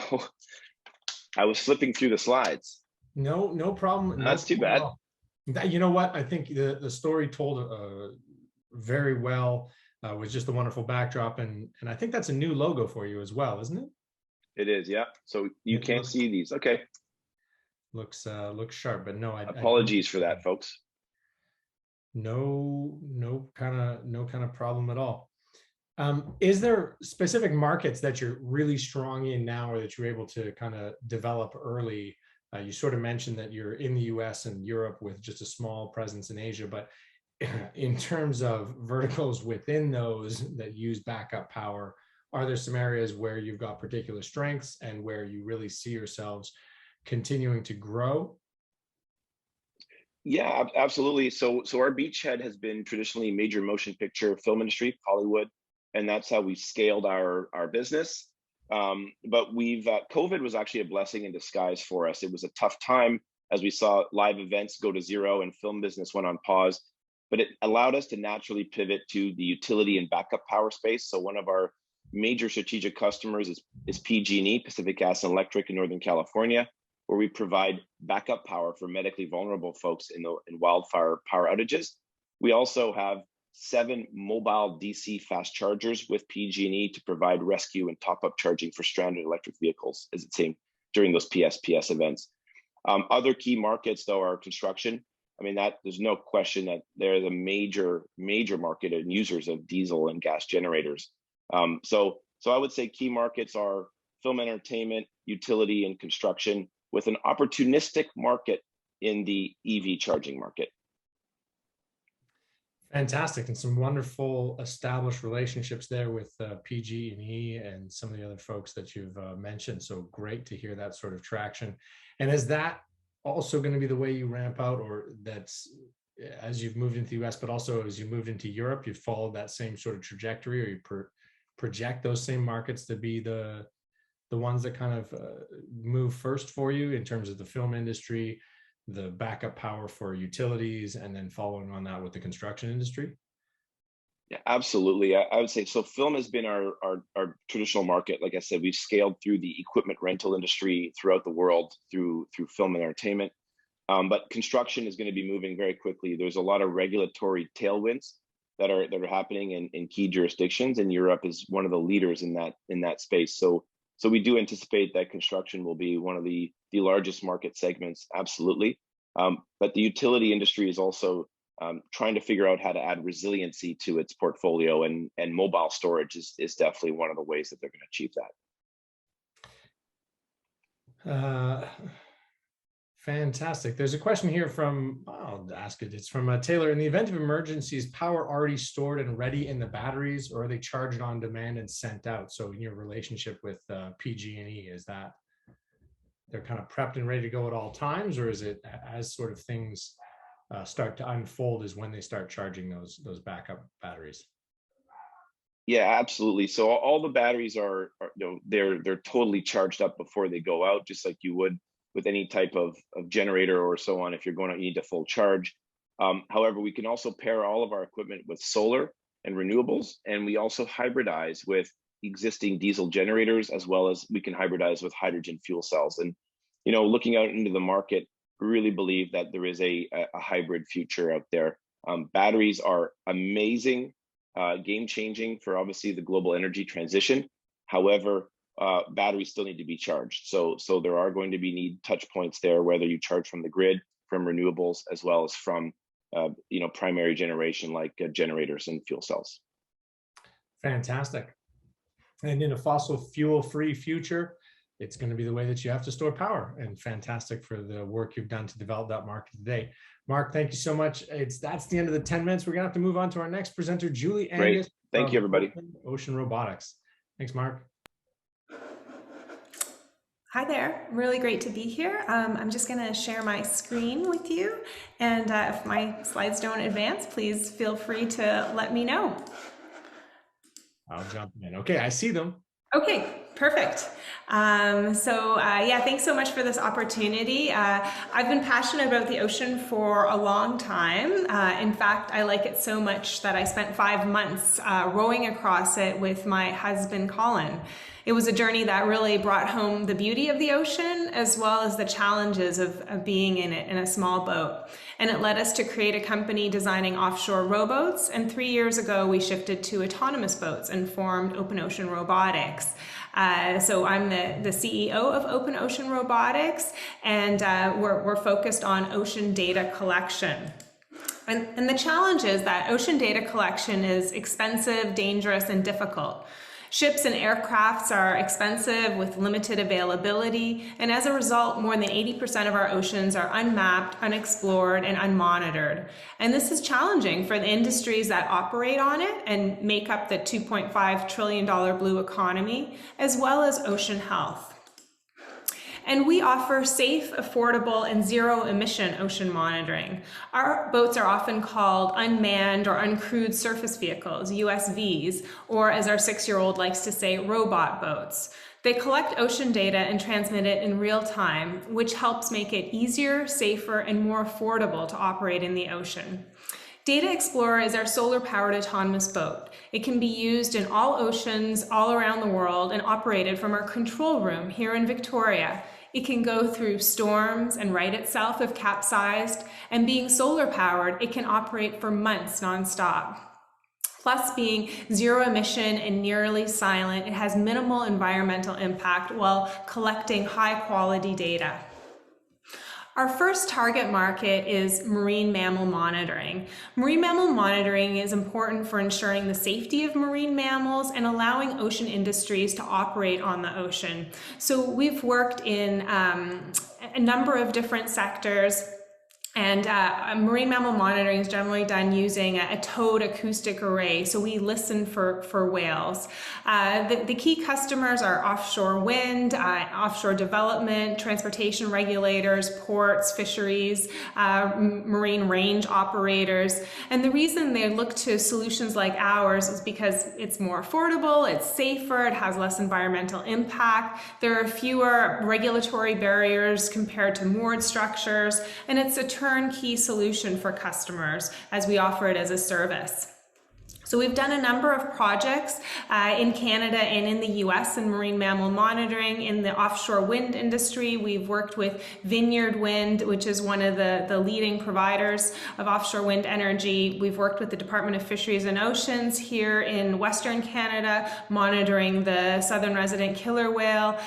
Speaker 12: I was flipping through the slides.
Speaker 1: No problem.
Speaker 12: That's too bad.
Speaker 1: You know what? I think the story told very well, was just a wonderful backdrop. And I think that's a new logo for you as well, isn't it?
Speaker 12: It is, yeah. So you can't see these. Okay.
Speaker 1: Looks sharp, but no.
Speaker 12: Apologies for that, folks.
Speaker 1: No kind of problem at all. Is there specific markets that you're really strong in now, or that you're able to kind of develop early? You sort of mentioned that you're in the US and Europe with just a small presence in Asia, but in terms of verticals within those that use backup power, are there some areas where you've got particular strengths and where you really see yourselves continuing to grow?
Speaker 12: Yeah, absolutely. So our beachhead has been traditionally major motion picture film industry, Hollywood, and that's how we scaled our business. But COVID was actually a blessing in disguise for us. It was a tough time as we saw live events go to zero and film business went on pause, but it allowed us to naturally pivot to the utility and backup power space. So one of our major strategic customers is PG&E, Pacific Gas and Electric in Northern California, where we provide backup power for medically vulnerable folks in wildfire power outages. We also have 7 mobile DC fast chargers with PG&E to provide rescue and top-up charging for stranded electric vehicles, as it's saying, during those PSPS events. Other key markets, though, are construction. I mean, there's no question that they're the major market and users of diesel and gas generators. So I would say key markets are film entertainment, utility, and construction, with an opportunistic market in the EV charging market.
Speaker 1: Fantastic, and some wonderful established relationships there with PG&E and some of the other folks that you've mentioned. So great to hear that sort of traction. And is that also going to be the way you ramp out, or that's as you've moved into the US, but also as you moved into Europe, you've followed that same sort of trajectory, or you project those same markets to be the ones that kind of move first for you in terms of the film industry, the backup power for utilities, and then following on that with the construction industry?
Speaker 12: Yeah, absolutely. I would say so. Film has been our traditional market. Like I said, we've scaled through the equipment rental industry throughout the world through film and entertainment. But construction is going to be moving very quickly. There's a lot of regulatory tailwinds that are happening in key jurisdictions, and Europe is one of the leaders in that space. So we do anticipate that construction will be one of the largest market segments, absolutely. But the utility industry is also trying to figure out how to add resiliency to its portfolio, and mobile storage is definitely one of the ways that they're going to achieve that.
Speaker 1: Fantastic. There's a question here from, I'll ask it. It's from Taylor. In the event of emergency, is power already stored and ready in the batteries, or are they charged on demand and sent out? So in your relationship with PG&E, is that they're kind of prepped and ready to go at all times, or is it as sort of things start to unfold is when they start charging those backup batteries?
Speaker 12: Yeah, absolutely. So all the batteries are they're totally charged up before they go out, just like you would with any type of generator or so on. If you're going to need a full charge. However, we can also pair all of our equipment with solar and renewables, and we also hybridize with existing diesel generators, as well as we can hybridize with hydrogen fuel cells. And looking out into the market, we really believe that there is a hybrid future out there. Batteries are amazing, game-changing for obviously the global energy transition. However, batteries still need to be charged. So there are going to be touch points there, whether you charge from the grid, from renewables, as well as from primary generation like generators and fuel cells.
Speaker 1: Fantastic. And in a fossil fuel-free future, it's going to be the way that you have to store power, and fantastic for the work you've done to develop that market today. Mark, thank you so much. That's the end of the 10 minutes. We're going to have to move on to our next presenter, Julie Angus.
Speaker 12: Great. Thank you, everybody.
Speaker 1: Ocean Robotics. Thanks, Mark.
Speaker 14: Hi there, really great to be here. I'm just going to share my screen with you, and if my slides don't advance, please feel free to let me know.
Speaker 1: I'll jump in. Okay, I see them.
Speaker 14: Okay, perfect. Yeah, thanks so much for this opportunity. I've been passionate about the ocean for a long time. In fact, I like it so much that I spent 5 months rowing across it with my husband, Colin. It was a journey that really brought home the beauty of the ocean, as well as the challenges of being in it in a small boat. And it led us to create a company designing offshore rowboats. And 3 years ago, we shifted to autonomous boats and formed Open Ocean Robotics. So I'm the CEO of Open Ocean Robotics, and we're focused on ocean data collection. And the challenge is that ocean data collection is expensive, dangerous, and difficult. Ships and aircrafts are expensive with limited availability, and as a result, more than 80% of our oceans are unmapped, unexplored, and unmonitored. And this is challenging for the industries that operate on it and make up the $2.5 trillion blue economy, as well as ocean health. And we offer safe, affordable, and zero-emission ocean monitoring. Our boats are often called unmanned or uncrewed surface vehicles, USVs, or as our 6-year-old likes to say, robot boats. They collect ocean data and transmit it in real time, which helps make it easier, safer, and more affordable to operate in the ocean. Data Explorer is our solar-powered autonomous boat. It can be used in all oceans all around the world and operated from our control room here in Victoria. It can go through storms and right itself if capsized, and being solar-powered, it can operate for months nonstop. Plus, being zero emission and nearly silent, it has minimal environmental impact while collecting high-quality data. Our first target market is marine mammal monitoring. Marine mammal monitoring is important for ensuring the safety of marine mammals and allowing ocean industries to operate on the ocean. So we've worked in a number of different sectors, And marine mammal monitoring is generally done using a towed acoustic array. So we listen for whales. The key customers are offshore wind, offshore development, transportation regulators, ports, fisheries, marine range operators. And the reason they look to solutions like ours is because it's more affordable, it's safer, it has less environmental impact, there are fewer regulatory barriers compared to moored structures, and it's a turnkey solution for customers as we offer it as a service. So we've done a number of projects in Canada and in the US in marine mammal monitoring. In the offshore wind industry, we've worked with Vineyard Wind, which is one of the leading providers of offshore wind energy. We've worked with the Department of Fisheries and Oceans here in Western Canada, monitoring the southern resident killer whale.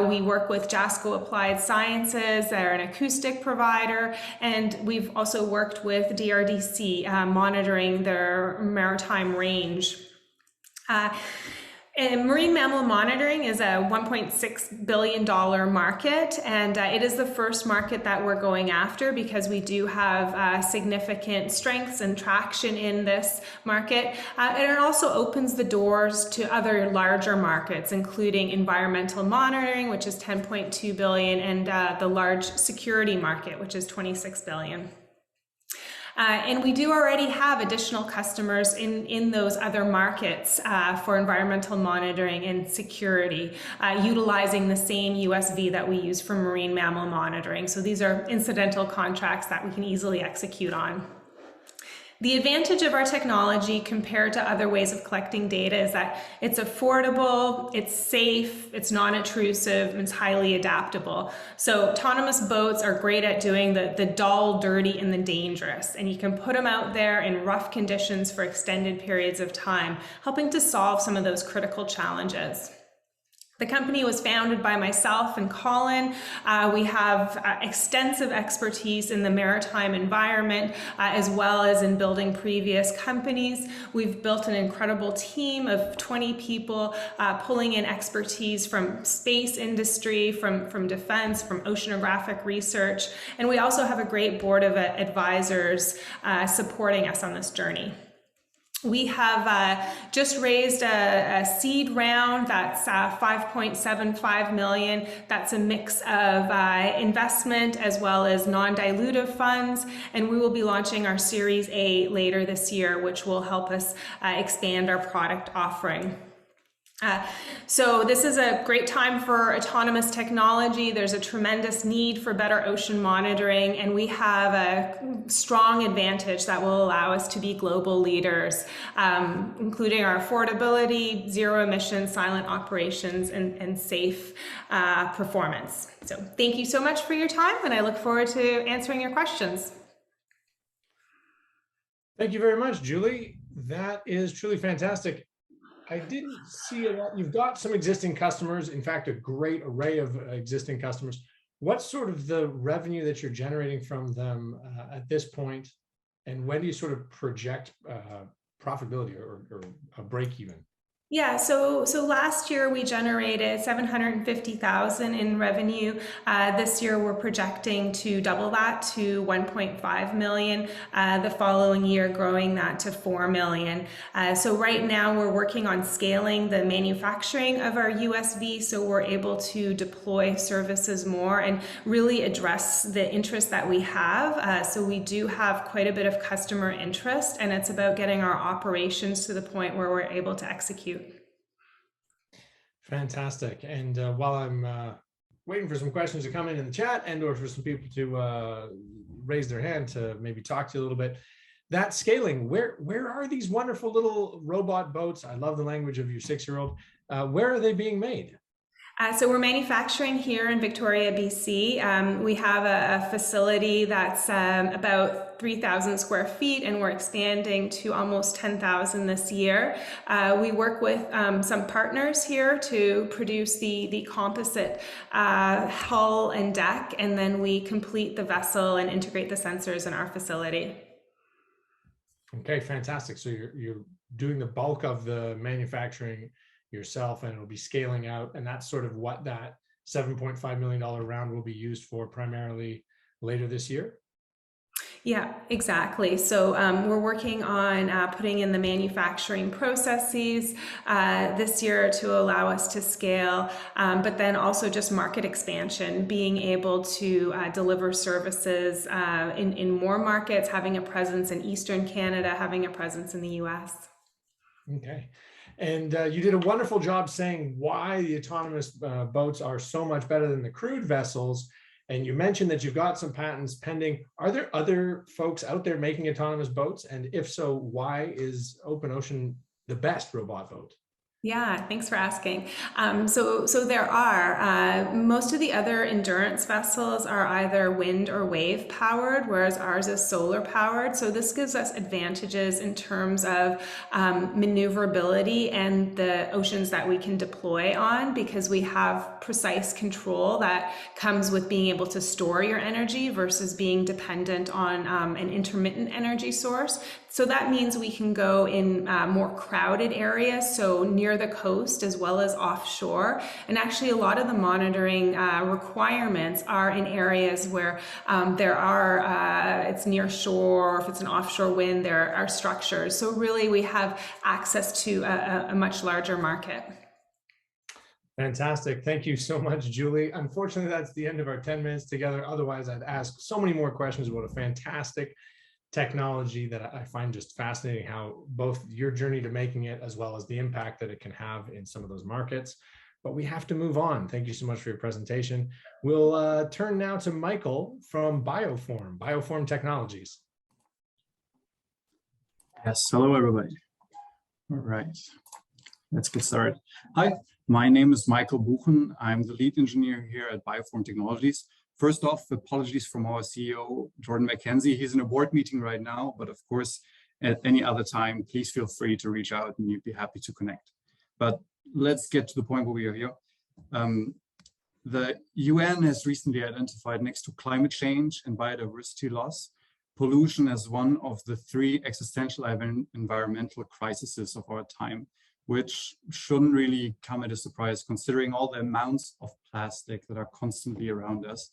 Speaker 14: We work with Jasco Applied Sciences, they're an acoustic provider, and we've also worked with DRDC, monitoring their maritime range. And marine mammal monitoring is a $1.6 billion market, and it is the first market that we're going after because we do have significant strengths and traction in this market. And it also opens the doors to other larger markets, including environmental monitoring, which is $10.2 billion, and the large security market, which is $26 billion. And we do already have additional customers in those other markets for environmental monitoring and security, utilizing the same USV that we use for marine mammal monitoring. So these are incidental contracts that we can easily execute on. The advantage of our technology compared to other ways of collecting data is that it's affordable, it's safe, it's non-intrusive, and it's highly adaptable. So autonomous boats are great at doing the dull, dirty, and the dangerous. And you can put them out there in rough conditions for extended periods of time, helping to solve some of those critical challenges. The company was founded by myself and Colin. We have extensive expertise in the maritime environment, as well as in building previous companies. We've built an incredible team of 20 people, pulling in expertise from space industry, from defense, from oceanographic research. And we also have a great board of advisors supporting us on this journey. We have just raised a seed round that's $5.75 million. That's a mix of investment as well as non-dilutive funds. And we will be launching our Series A later this year, which will help us expand our product offering. So this is a great time for autonomous technology. There's a tremendous need for better ocean monitoring, and we have a strong advantage that will allow us to be global leaders, including our affordability, zero emission, silent operations, and safe performance. So thank you so much for your time, and I look forward to answering your questions.
Speaker 1: Thank you very much, Julie. That is truly fantastic. I didn't see a lot. You've got some existing customers, in fact, a great array of existing customers. What's sort of the revenue that you're generating from them at this point? And when do you sort of project profitability or a break even?
Speaker 14: Yeah, so last year we generated $750,000 in revenue. This year we're projecting to double that to $1.5 million. The following year, growing that to $4 million. So right now we're working on scaling the manufacturing of our USV, so we're able to deploy services more and really address the interest that we have. So we do have quite a bit of customer interest, and it's about getting our operations to the point where we're able to execute.
Speaker 1: Fantastic. And while I'm waiting for some questions to come in the chat and or for some people to raise their hand to maybe talk to you a little bit, that scaling, where are these wonderful little robot boats? I love the language of your 6-year-old. Where are they being made?
Speaker 14: So we're manufacturing here in Victoria, BC. We have a facility that's about 3,000 square feet, and we're expanding to almost 10,000 this year. We work with some partners here to produce the composite hull and deck, and then we complete the vessel and integrate the sensors in our facility.
Speaker 1: Okay, fantastic. So you're doing the bulk of the manufacturing yourself, and it'll be scaling out, and that's sort of what that $7.5 million round will be used for primarily later this year?
Speaker 14: Yeah, exactly. So we're working on putting in the manufacturing processes this year to allow us to scale, but then also just market expansion, being able to deliver services in more markets, having a presence in Eastern Canada, having a presence in the US.
Speaker 1: Okay. And you did a wonderful job saying why the autonomous boats are so much better than the crewed vessels. And you mentioned that you've got some patents pending. Are there other folks out there making autonomous boats? And if so, why is OpenOcean the best robot boat?
Speaker 14: Yeah, thanks for asking. So there are. Most of the other endurance vessels are either wind or wave powered, whereas ours is solar powered. So this gives us advantages in terms of maneuverability and the oceans that we can deploy on, because we have precise control that comes with being able to store your energy versus being dependent on an intermittent energy source. So that means we can go in more crowded areas, so near the coast as well as offshore. And actually a lot of the monitoring requirements are in areas where it's near shore, or if it's an offshore wind, there are structures. So really we have access to a much larger market.
Speaker 1: Fantastic. Thank you so much, Julie. Unfortunately, that's the end of our 10 minutes together. Otherwise, I'd ask so many more questions about a fantastic technology that I find just fascinating, how both your journey to making it as well as the impact that it can have in some of those markets. But we have to move on. Thank you so much for your presentation. We'll turn now to Michael from Bioform Technologies.
Speaker 15: Yes, hello everybody. All right, let's get started. Hi, my name is Michael Buchen. I'm the lead engineer here at Bioform Technologies. First off, apologies from our CEO, Jordan McKenzie. He's in a board meeting right now, but of course, at any other time, please feel free to reach out and we'd be happy to connect. But let's get to the point where we are here. The UN has recently identified, next to climate change and biodiversity loss, pollution as one of the 3 existential environmental crises of our time, which shouldn't really come as a surprise considering all the amounts of plastic that are constantly around us.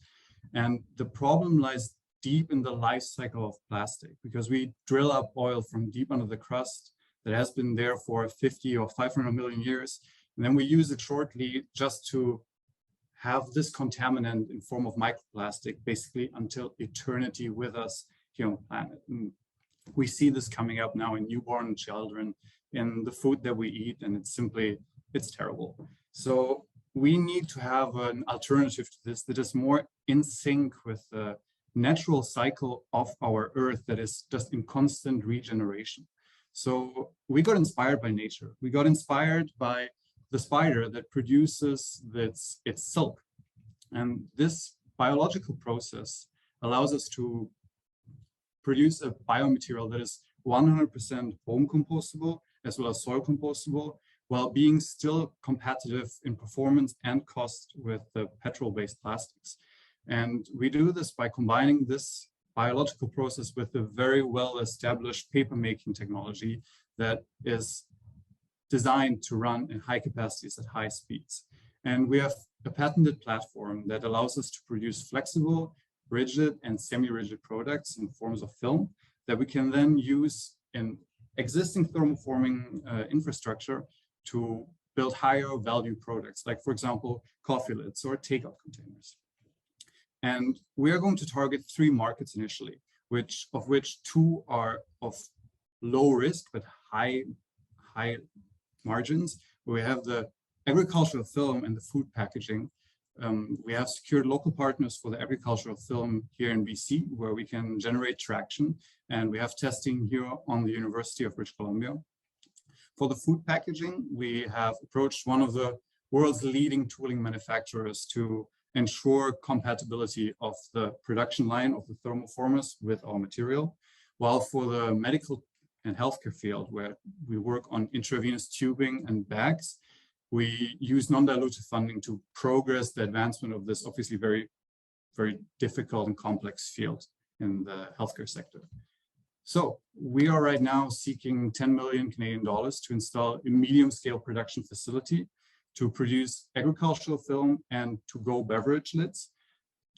Speaker 15: And the problem lies deep in the life cycle of plastic, because we drill up oil from deep under the crust that has been there for 50 or 500 million years. And then we use it shortly just to have this contaminant in form of microplastic, basically until eternity with us here on the planet. And we see this coming up now in newborn children, in the food that we eat, and it's terrible. So we need to have an alternative to this that is more in sync with the natural cycle of our Earth that is just in constant regeneration. So we got inspired by nature. We got inspired by the spider that produces its silk. And this biological process allows us to produce a biomaterial that is 100% home compostable as well as soil compostable, while being still competitive in performance and cost with the petrol-based plastics. And we do this by combining this biological process with a very well-established paper-making technology that is designed to run in high capacities at high speeds. And we have a patented platform that allows us to produce flexible, rigid, and semi-rigid products in forms of film that we can then use in existing thermoforming infrastructure to build higher value products, like, for example, coffee lids or takeout containers. And we are going to target 3 markets initially, of which 2 are of low risk but high margins. We have the agricultural film and the food packaging. We have secured local partners for the agricultural film here in BC, where we can generate traction. And we have testing here on the University of British Columbia. For the food packaging, we have approached one of the world's leading tooling manufacturers to ensure compatibility of the production line of the thermoformers with our material. While for the medical and healthcare field, where we work on intravenous tubing and bags, we use non-dilutive funding to progress the advancement of this obviously very, very difficult and complex field in the healthcare sector. So we are right now seeking 10 million Canadian dollars to install a medium-scale production facility to produce agricultural film and to-go beverage lids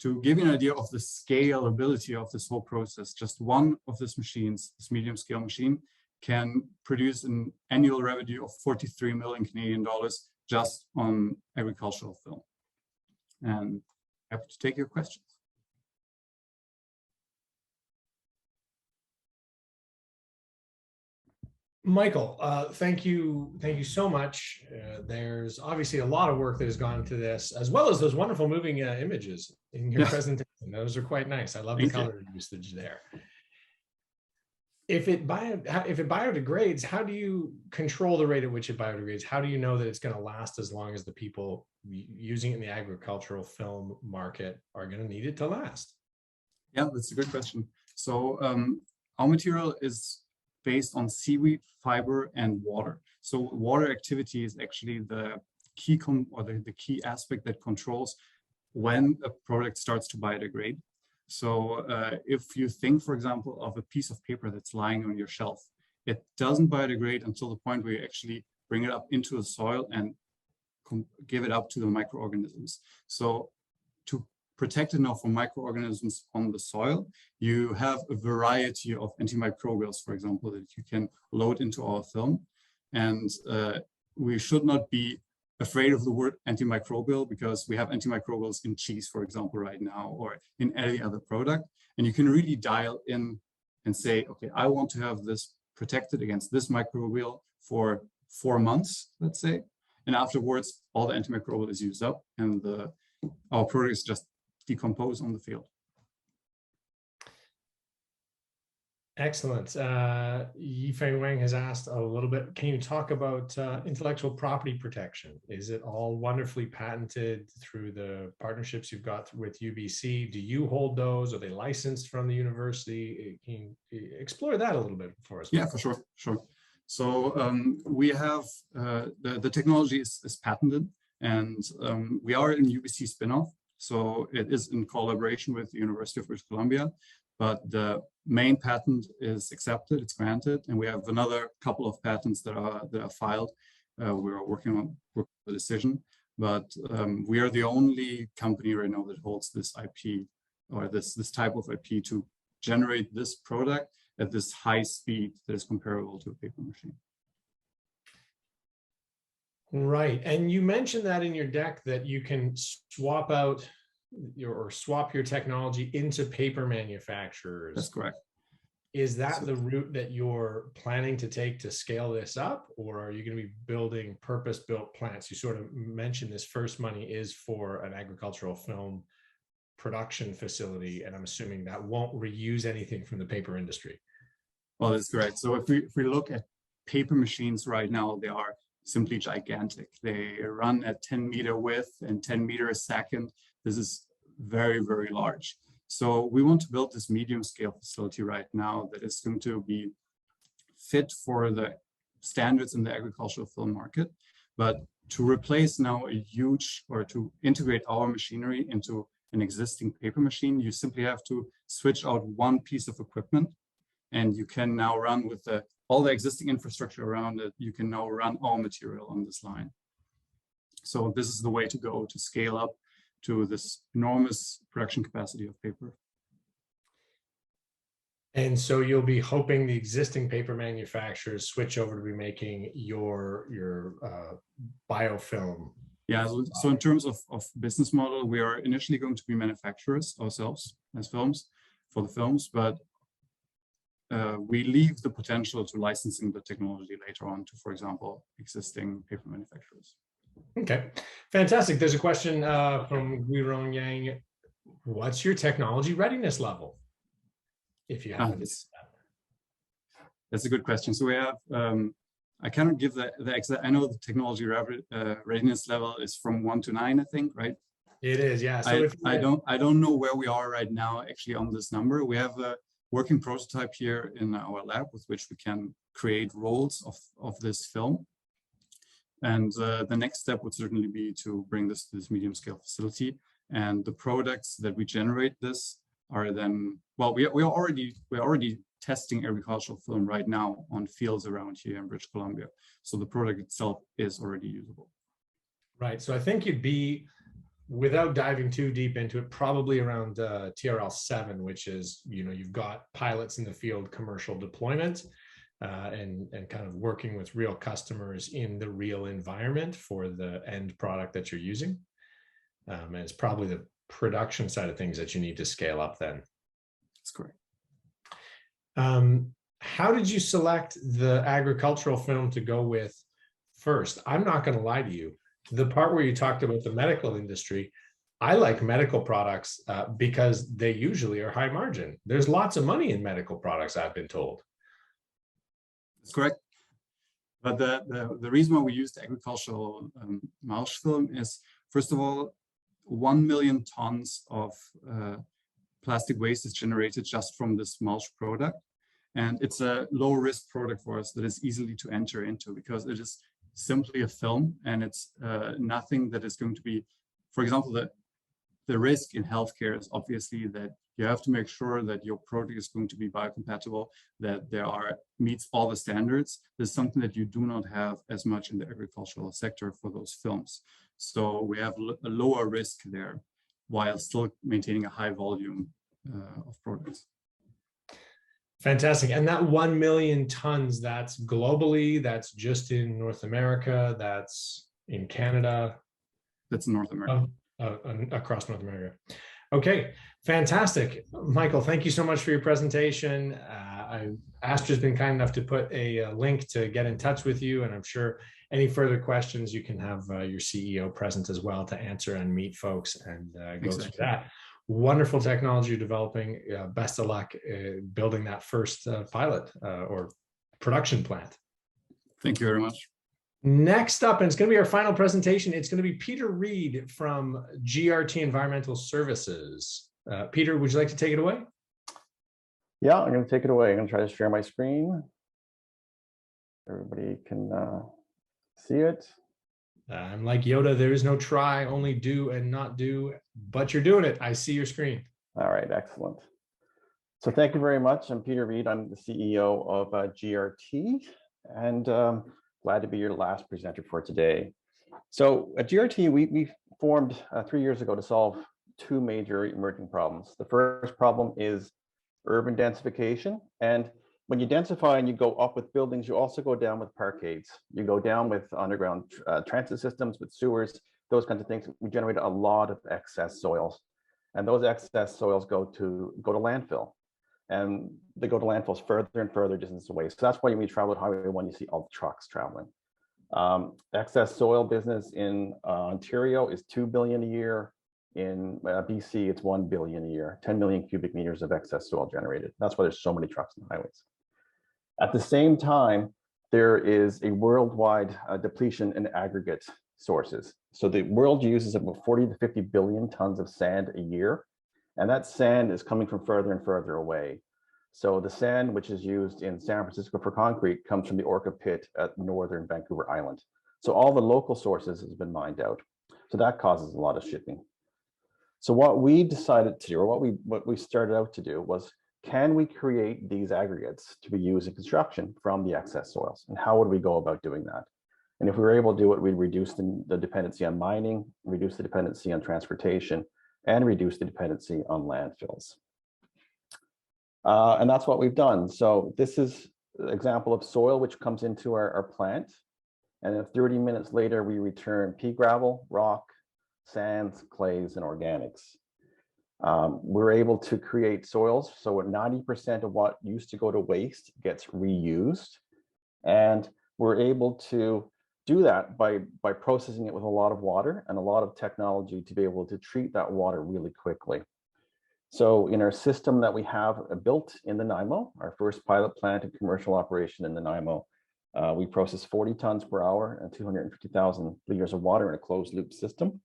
Speaker 15: to give you an idea of the scalability of this whole process, just one of these machines, this medium scale machine, can produce an annual revenue of 43 million Canadian dollars just on agricultural film. And happy to take your questions.
Speaker 1: Michael, thank you so much. There's obviously a lot of work that has gone into this, as well as those wonderful moving images in your presentation. Those are quite nice. I love the color usage there. If it biodegrades, how do you control the rate at which it biodegrades? How do you know that it's going to last as long as the people using it in the agricultural film market are going to need it to last?
Speaker 15: Yeah, that's a good question. So our material is based on seaweed, fiber, and water. So water activity is actually the key the key aspect that controls when a product starts to biodegrade. So if you think, for example, of a piece of paper that's lying on your shelf, it doesn't biodegrade until the point where you actually bring it up into the soil and give it up to the microorganisms. So to protect it now from microorganisms on the soil, you have a variety of antimicrobials, for example, that you can load into our film. And we should not be afraid of the word antimicrobial, because we have antimicrobials in cheese, for example, right now, or in any other product. And you can really dial in and say, okay, I want to have this protected against this microbial for 4 months, let's say. And afterwards, all the antimicrobial is used up and our product is just decompose on the field.
Speaker 1: Excellent. Yifeng Wang has asked a little bit, can you talk about intellectual property protection? Is it all wonderfully patented through the partnerships you've got with UBC? Do you hold those? Are they licensed from the university? Can you explore that a little bit for us?
Speaker 15: Yeah, for sure. Sure. So we have the technology is patented, and we are in UBC spinoff. So it is in collaboration with the University of British Columbia, but the main patent is accepted, it's granted, and we have another couple of patents that are filed. We are working on the decision, but we are the only company right now that holds this IP, or this type of IP, to generate this product at this high speed that is comparable to a paper machine.
Speaker 1: Right. And you mentioned that in your deck that you can swap out swap your technology into paper manufacturers.
Speaker 15: That's correct.
Speaker 1: Is that the route that you're planning to take to scale this up, or are you going to be building purpose-built plants? You sort of mentioned this first money is for an agricultural film production facility, and I'm assuming that won't reuse anything from the paper industry.
Speaker 15: Well, that's correct. So if we look at paper machines right now, they are simply gigantic. They run at 10-meter width and 10 meters a second. This is very, very large. So we want to build this medium scale facility right now that is going to be fit for the standards in the agricultural film market. But to replace now to integrate our machinery into an existing paper machine, you simply have to switch out one piece of equipment, and you can now run with all the existing infrastructure around it. You can now run all material on this line. So this is the way to go to scale up to this enormous production capacity of paper.
Speaker 1: And so you'll be hoping the existing paper manufacturers switch over to be making your biofilm.
Speaker 15: Yeah, so in terms of business model, we are initially going to be manufacturers ourselves as films for the films, but we leave the potential to licensing the technology later on to, for example, existing paper manufacturers.
Speaker 1: Okay, fantastic. There's a question from Guirong Yang. What's your technology readiness level? If you have
Speaker 15: that's a good question. So we have, I cannot give the exact, I know the technology readiness level is from 1 to 9, I think, right?
Speaker 1: It is, yeah. So
Speaker 15: I don't know where we are right now actually on this number. We have a working prototype here in our lab with which we can create rolls of this film. And the next step would certainly be to bring this to this medium scale facility. And the products that we generate this are then, well, we're already testing agricultural film right now on fields around here in British Columbia. So the product itself is already usable.
Speaker 1: Right. So I think you'd be without diving too deep into it, probably around TRL 7, which is, you've got pilots in the field, commercial deployment, and kind of working with real customers in the real environment for the end product that you're using. And it's probably the production side of things that you need to scale up then.
Speaker 4: That's correct.
Speaker 1: How did you select the agricultural film to go with first? I'm not going to lie to you. The part where you talked about the medical industry, I like medical products because they usually are high margin. There's lots of money in medical products, I've been told.
Speaker 15: That's correct. But the reason why we used agricultural mulch film is, first of all, 1 million tons of plastic waste is generated just from this mulch product. And it's a low risk product for us that is easily to enter into because it is simply a film, and it's nothing that is going to be, for example, the risk in healthcare is obviously that you have to make sure that your product is going to be biocompatible, that meets all the standards. This is something that you do not have as much in the agricultural sector for those films. So we have a lower risk there while still maintaining a high volume of products.
Speaker 1: Fantastic. And that 1 million tons, that's globally, that's just in North America, that's in Canada?
Speaker 15: That's in North America.
Speaker 1: Across North America. Okay, fantastic. Michael, thank you so much for your presentation. Astra's been kind enough to put a link to get in touch with you, and I'm sure any further questions you can have your CEO present as well to answer and meet folks and go through that. Wonderful technology you're developing. Best of luck building that first pilot or production plant.
Speaker 15: Thank you very much.
Speaker 1: Next up, and it's going to be our final presentation, it's going to be Peter Reed from GRT Environmental Services. Peter, would you like to take it away?
Speaker 16: Yeah, I'm going to take it away. I'm going to try to share my screen. Everybody can see it.
Speaker 1: I'm like Yoda, there is no try, only do and not do, but you're doing it. I see your screen.
Speaker 16: All right, excellent. So thank you very much. I'm Peter Reed. I'm the CEO of GRT, and glad to be your last presenter for today. So at GRT, we formed 3 years ago to solve two major emerging problems. The first problem is urban densification. And when you densify and you go up with buildings, you also go down with parkades. You go down with underground transit systems, with sewers, those kinds of things. We generate a lot of excess soils. And those excess soils go to landfill. And they go to landfills further and further distance away. So that's why when you travel at Highway 1, you see all the trucks traveling. Excess soil business in Ontario is 2 billion a year. In BC, it's 1 billion a year, 10 million cubic meters of excess soil generated. That's why there's so many trucks on the highways. At the same time, there is a worldwide depletion in aggregate sources. So the world uses about 40 to 50 billion tons of sand a year. And that sand is coming from further and further away. So the sand, which is used in San Francisco for concrete, comes from the Orca pit at northern Vancouver Island. So all the local sources has been mined out. So that causes a lot of shipping. So what we decided to do, or what we started out to do, was can we create these aggregates to be used in construction from the excess soils? And how would we go about doing that? And if we were able to do it, we'd reduce the dependency on mining, reduce the dependency on transportation, and reduce the dependency on landfills. And that's what we've done. So this is an example of soil which comes into our plant. And then 30 minutes later, we return pea gravel, rock, sands, clays, and organics. We're able to create soils. So 90% of what used to go to waste gets reused. And we're able to do that by processing it with a lot of water and a lot of technology to be able to treat that water really quickly. So in our system that we have built in the NIMO, our first pilot plant and commercial operation in the NIMO, we process 40 tons per hour and 250,000 liters of water in a closed loop system.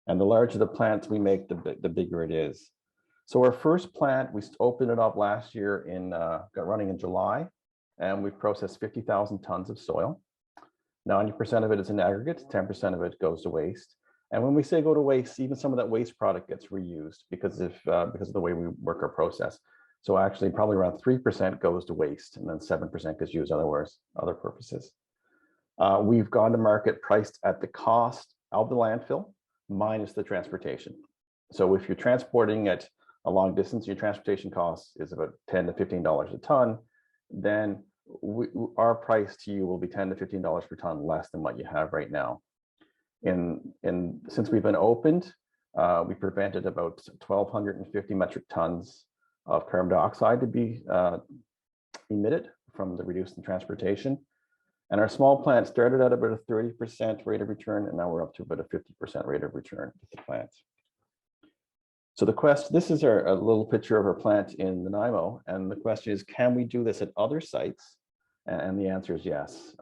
Speaker 16: And the larger the plants we make, the bigger it is. So our first plant, we opened it up last year got running in July, and we've processed 50,000 tons of soil. 90% of it is in aggregates, 10% of it goes to waste. And when we say go to waste, even some of that waste product gets reused because of the way we work our process. So actually probably around 3% goes to waste, and then 7% gets used other purposes. We've gone to market priced at the cost of the landfill. minus the transportation. So if you're transporting it a long distance, your transportation cost is about $10 to $15 a ton, then our price to you will be $10 to $15 per ton less than what you have right now. Since we've been opened, we prevented about 1,250 metric tons of carbon dioxide to be emitted from the reduced in transportation. And our small plant started at about a 30% rate of return, and now we're up to about a 50% rate of return with the plant. So this is a little picture of our plant in Nanaimo, and the question is, can we do this at other sites? And the answer is yes.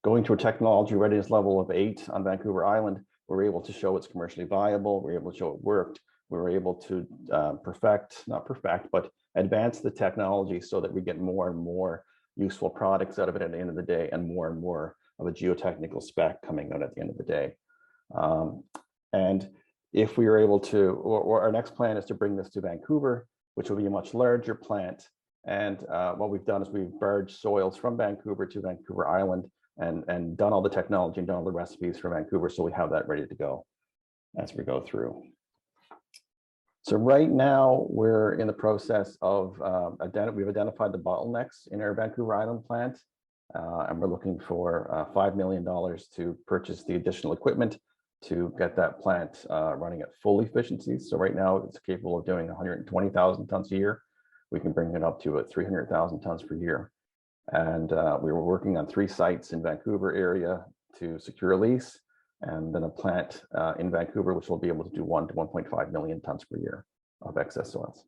Speaker 16: Going to a technology readiness level of 8 on Vancouver Island, we're able to show it's commercially viable. We're able to show it worked. We were able to not perfect, but advance the technology so that we get more and more useful products out of it at the end of the day, and more of a geotechnical spec coming out at the end of the day. And if we are able to, or our next plan is to bring this to Vancouver, which will be a much larger plant. And what we've done is we've barged soils from Vancouver to Vancouver Island and done all the technology and done all the recipes for Vancouver. So we have that ready to go as we go through. So right now we're in the process of, we've identified the bottlenecks in our Vancouver Island plant. And we're looking for $5 million to purchase the additional equipment to get that plant running at full efficiency. So right now it's capable of doing 120,000 tons a year. We can bring it up to 300,000 tons per year. And we were working on 3 sites in Vancouver area to secure a lease, and then a plant in Vancouver, which will be able to do 1 to 1.5 million tons per year of excess soils.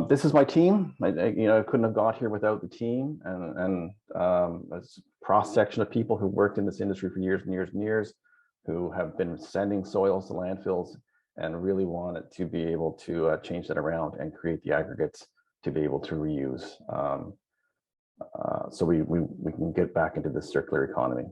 Speaker 16: This is my team. I couldn't have got here without the team, and a cross section of people who worked in this industry for years and years and years, who have been sending soils to landfills and really wanted to be able to change that around and create the aggregates to be able to reuse. So we can get back into this circular economy.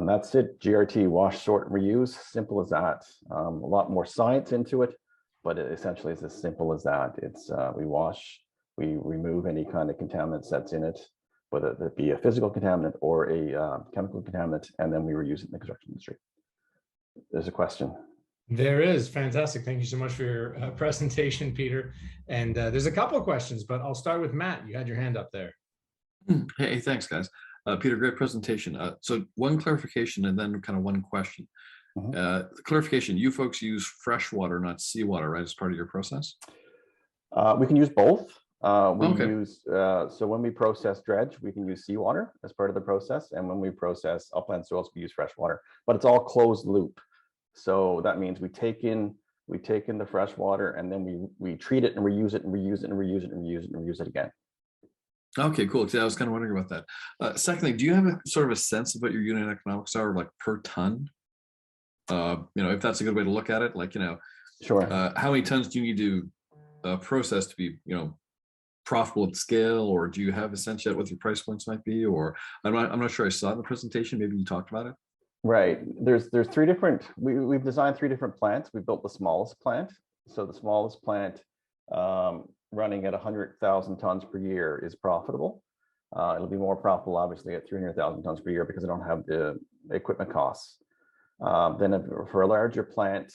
Speaker 16: That's it. GRT, wash, sort, and reuse. Simple as that. A lot more science into it, but it essentially is as simple as that. It's we wash, we remove any kind of contaminants that's in it, whether it be a physical contaminant or a chemical contaminant, and then we reuse it in the construction industry. There's a question.
Speaker 1: There is. Fantastic. Thank you so much for your presentation, Peter. And there's a couple of questions, but I'll start with Matt. You had your hand up there.
Speaker 4: Hey, thanks, guys. Peter, great presentation. So one clarification and then kind of one question. The clarification, you folks use fresh water, not seawater, right, as part of your process?
Speaker 16: We can use both. Use, so when we process dredge, we can use seawater as part of the process. And when we process upland soils, we use fresh water, but it's all closed loop. So that means we take in the fresh water, and then we treat it and reuse it and reuse it and reuse it and reuse it and reuse it again.
Speaker 4: Okay, cool. Yeah, I was kind of wondering about that. Secondly, do you have a sort of a sense of what your unit economics are, like per ton? If that's a good way to look at it, like,
Speaker 16: sure.
Speaker 4: How many tons do you need to process to be, profitable at scale, or do you have a sense yet what your price points might be? Or I'm not sure I saw the presentation. Maybe you talked about it.
Speaker 16: Right. There's 3 different. We've designed 3 different plants. We built the smallest plant. So the smallest plant, running at 100,000 tons per year, is profitable. It'll be more profitable, obviously, at 300,000 tons per year because I don't have the equipment costs. Then for a larger plant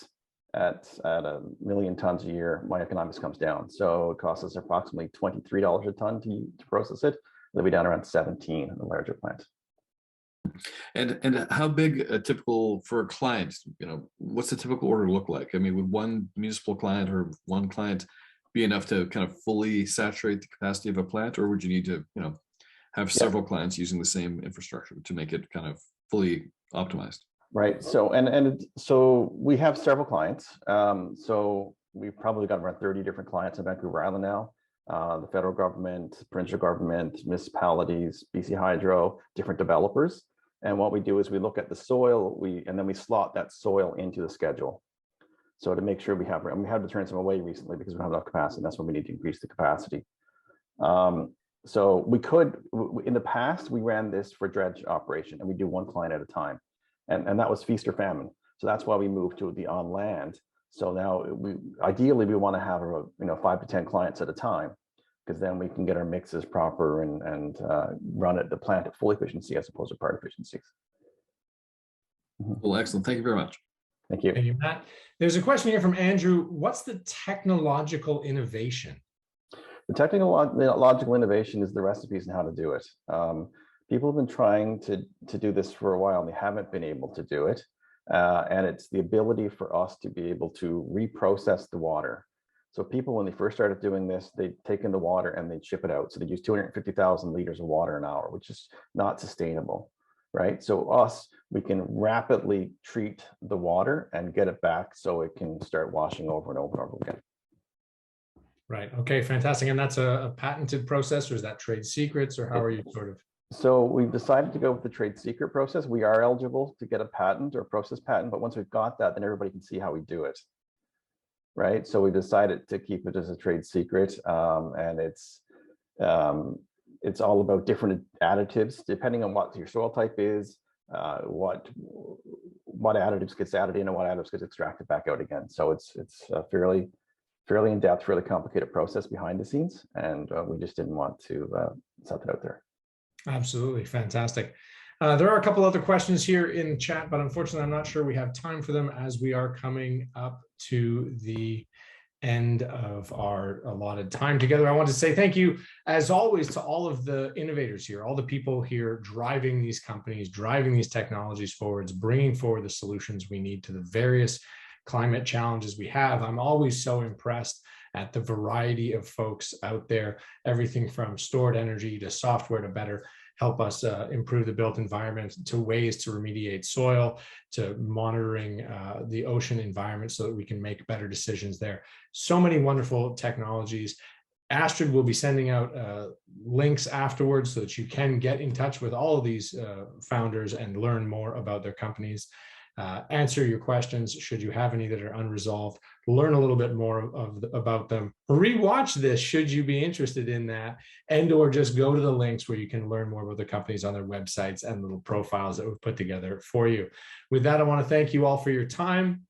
Speaker 16: at 1 million tons a year, my economics comes down. So it costs us approximately $23 a ton to process it. It'll be down around 17 in the larger plant.
Speaker 4: And how big a typical for a client, what's the typical order look like? I mean, would one municipal client or one client be enough to kind of fully saturate the capacity of a plant, or would you need to, have several clients using the same infrastructure to make it kind of fully optimized?
Speaker 16: Right. So so we have several clients. So we've probably got around 30 different clients in Vancouver Island now. The federal government, provincial government, municipalities, BC Hydro, different developers. And what we do is we look at the soil, and then we slot that soil into the schedule. So to make sure we had to turn some away recently because we don't have enough capacity. That's when we need to increase the capacity. So we could, in the past, we ran this for dredge operation, and we do 1 client at a time. And that was feast or famine. So that's why we moved to the on land. So now ideally we want to have 5 to 10 clients at a time. because then we can get our mixes proper and run the plant at full efficiency as opposed to part efficiencies.
Speaker 4: Well, excellent. Thank you very much.
Speaker 16: Thank you.
Speaker 1: Thank you, Matt. There's a question here from Andrew. What's the technological innovation?
Speaker 16: The technological innovation is the recipes and how to do it. People have been trying to do this for a while and they haven't been able to do it. And it's the ability for us to be able to reprocess the water. So people, when they first started doing this, they'd take in the water and they'd ship it out. So they use 250,000 liters of water an hour, which is not sustainable, right? So we can rapidly treat the water and get it back so it can start washing over and over and over again.
Speaker 1: Right. Okay, fantastic. And that's a patented process, or is that trade secrets, or how are you sort of?
Speaker 16: So we've decided to go with the trade secret process. We are eligible to get a patent or process patent, but once we've got that, then everybody can see how we do it. Right. So we decided to keep it as a trade secret. And it's all about different additives, depending on what your soil type is, what additives gets added in and what additives gets extracted back out again. So it's a fairly in-depth, fairly complicated process behind the scenes. And we just didn't want to set that out there.
Speaker 1: Absolutely. Fantastic. There are a couple other questions here in the chat, but unfortunately, I'm not sure we have time for them as we are coming up to the end of our allotted time together. I want to say thank you, as always, to all of the innovators here, all the people here driving these companies, driving these technologies forwards, bringing forward the solutions we need to the various climate challenges we have. I'm always so impressed at the variety of folks out there, everything from stored energy to software to better help us improve the built environment, to ways to remediate soil, to monitoring the ocean environment so that we can make better decisions there. So many wonderful technologies. Astrid will be sending out links afterwards so that you can get in touch with all of these founders and learn more about their companies. Answer your questions should you have any that are unresolved, learn a little bit more about them, rewatch this should you be interested in that, and or just go to the links where you can learn more about the companies on their websites and little profiles that we've put together for you. With that, I want to thank you all for your time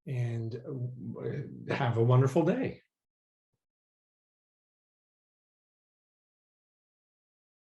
Speaker 1: and have a wonderful day.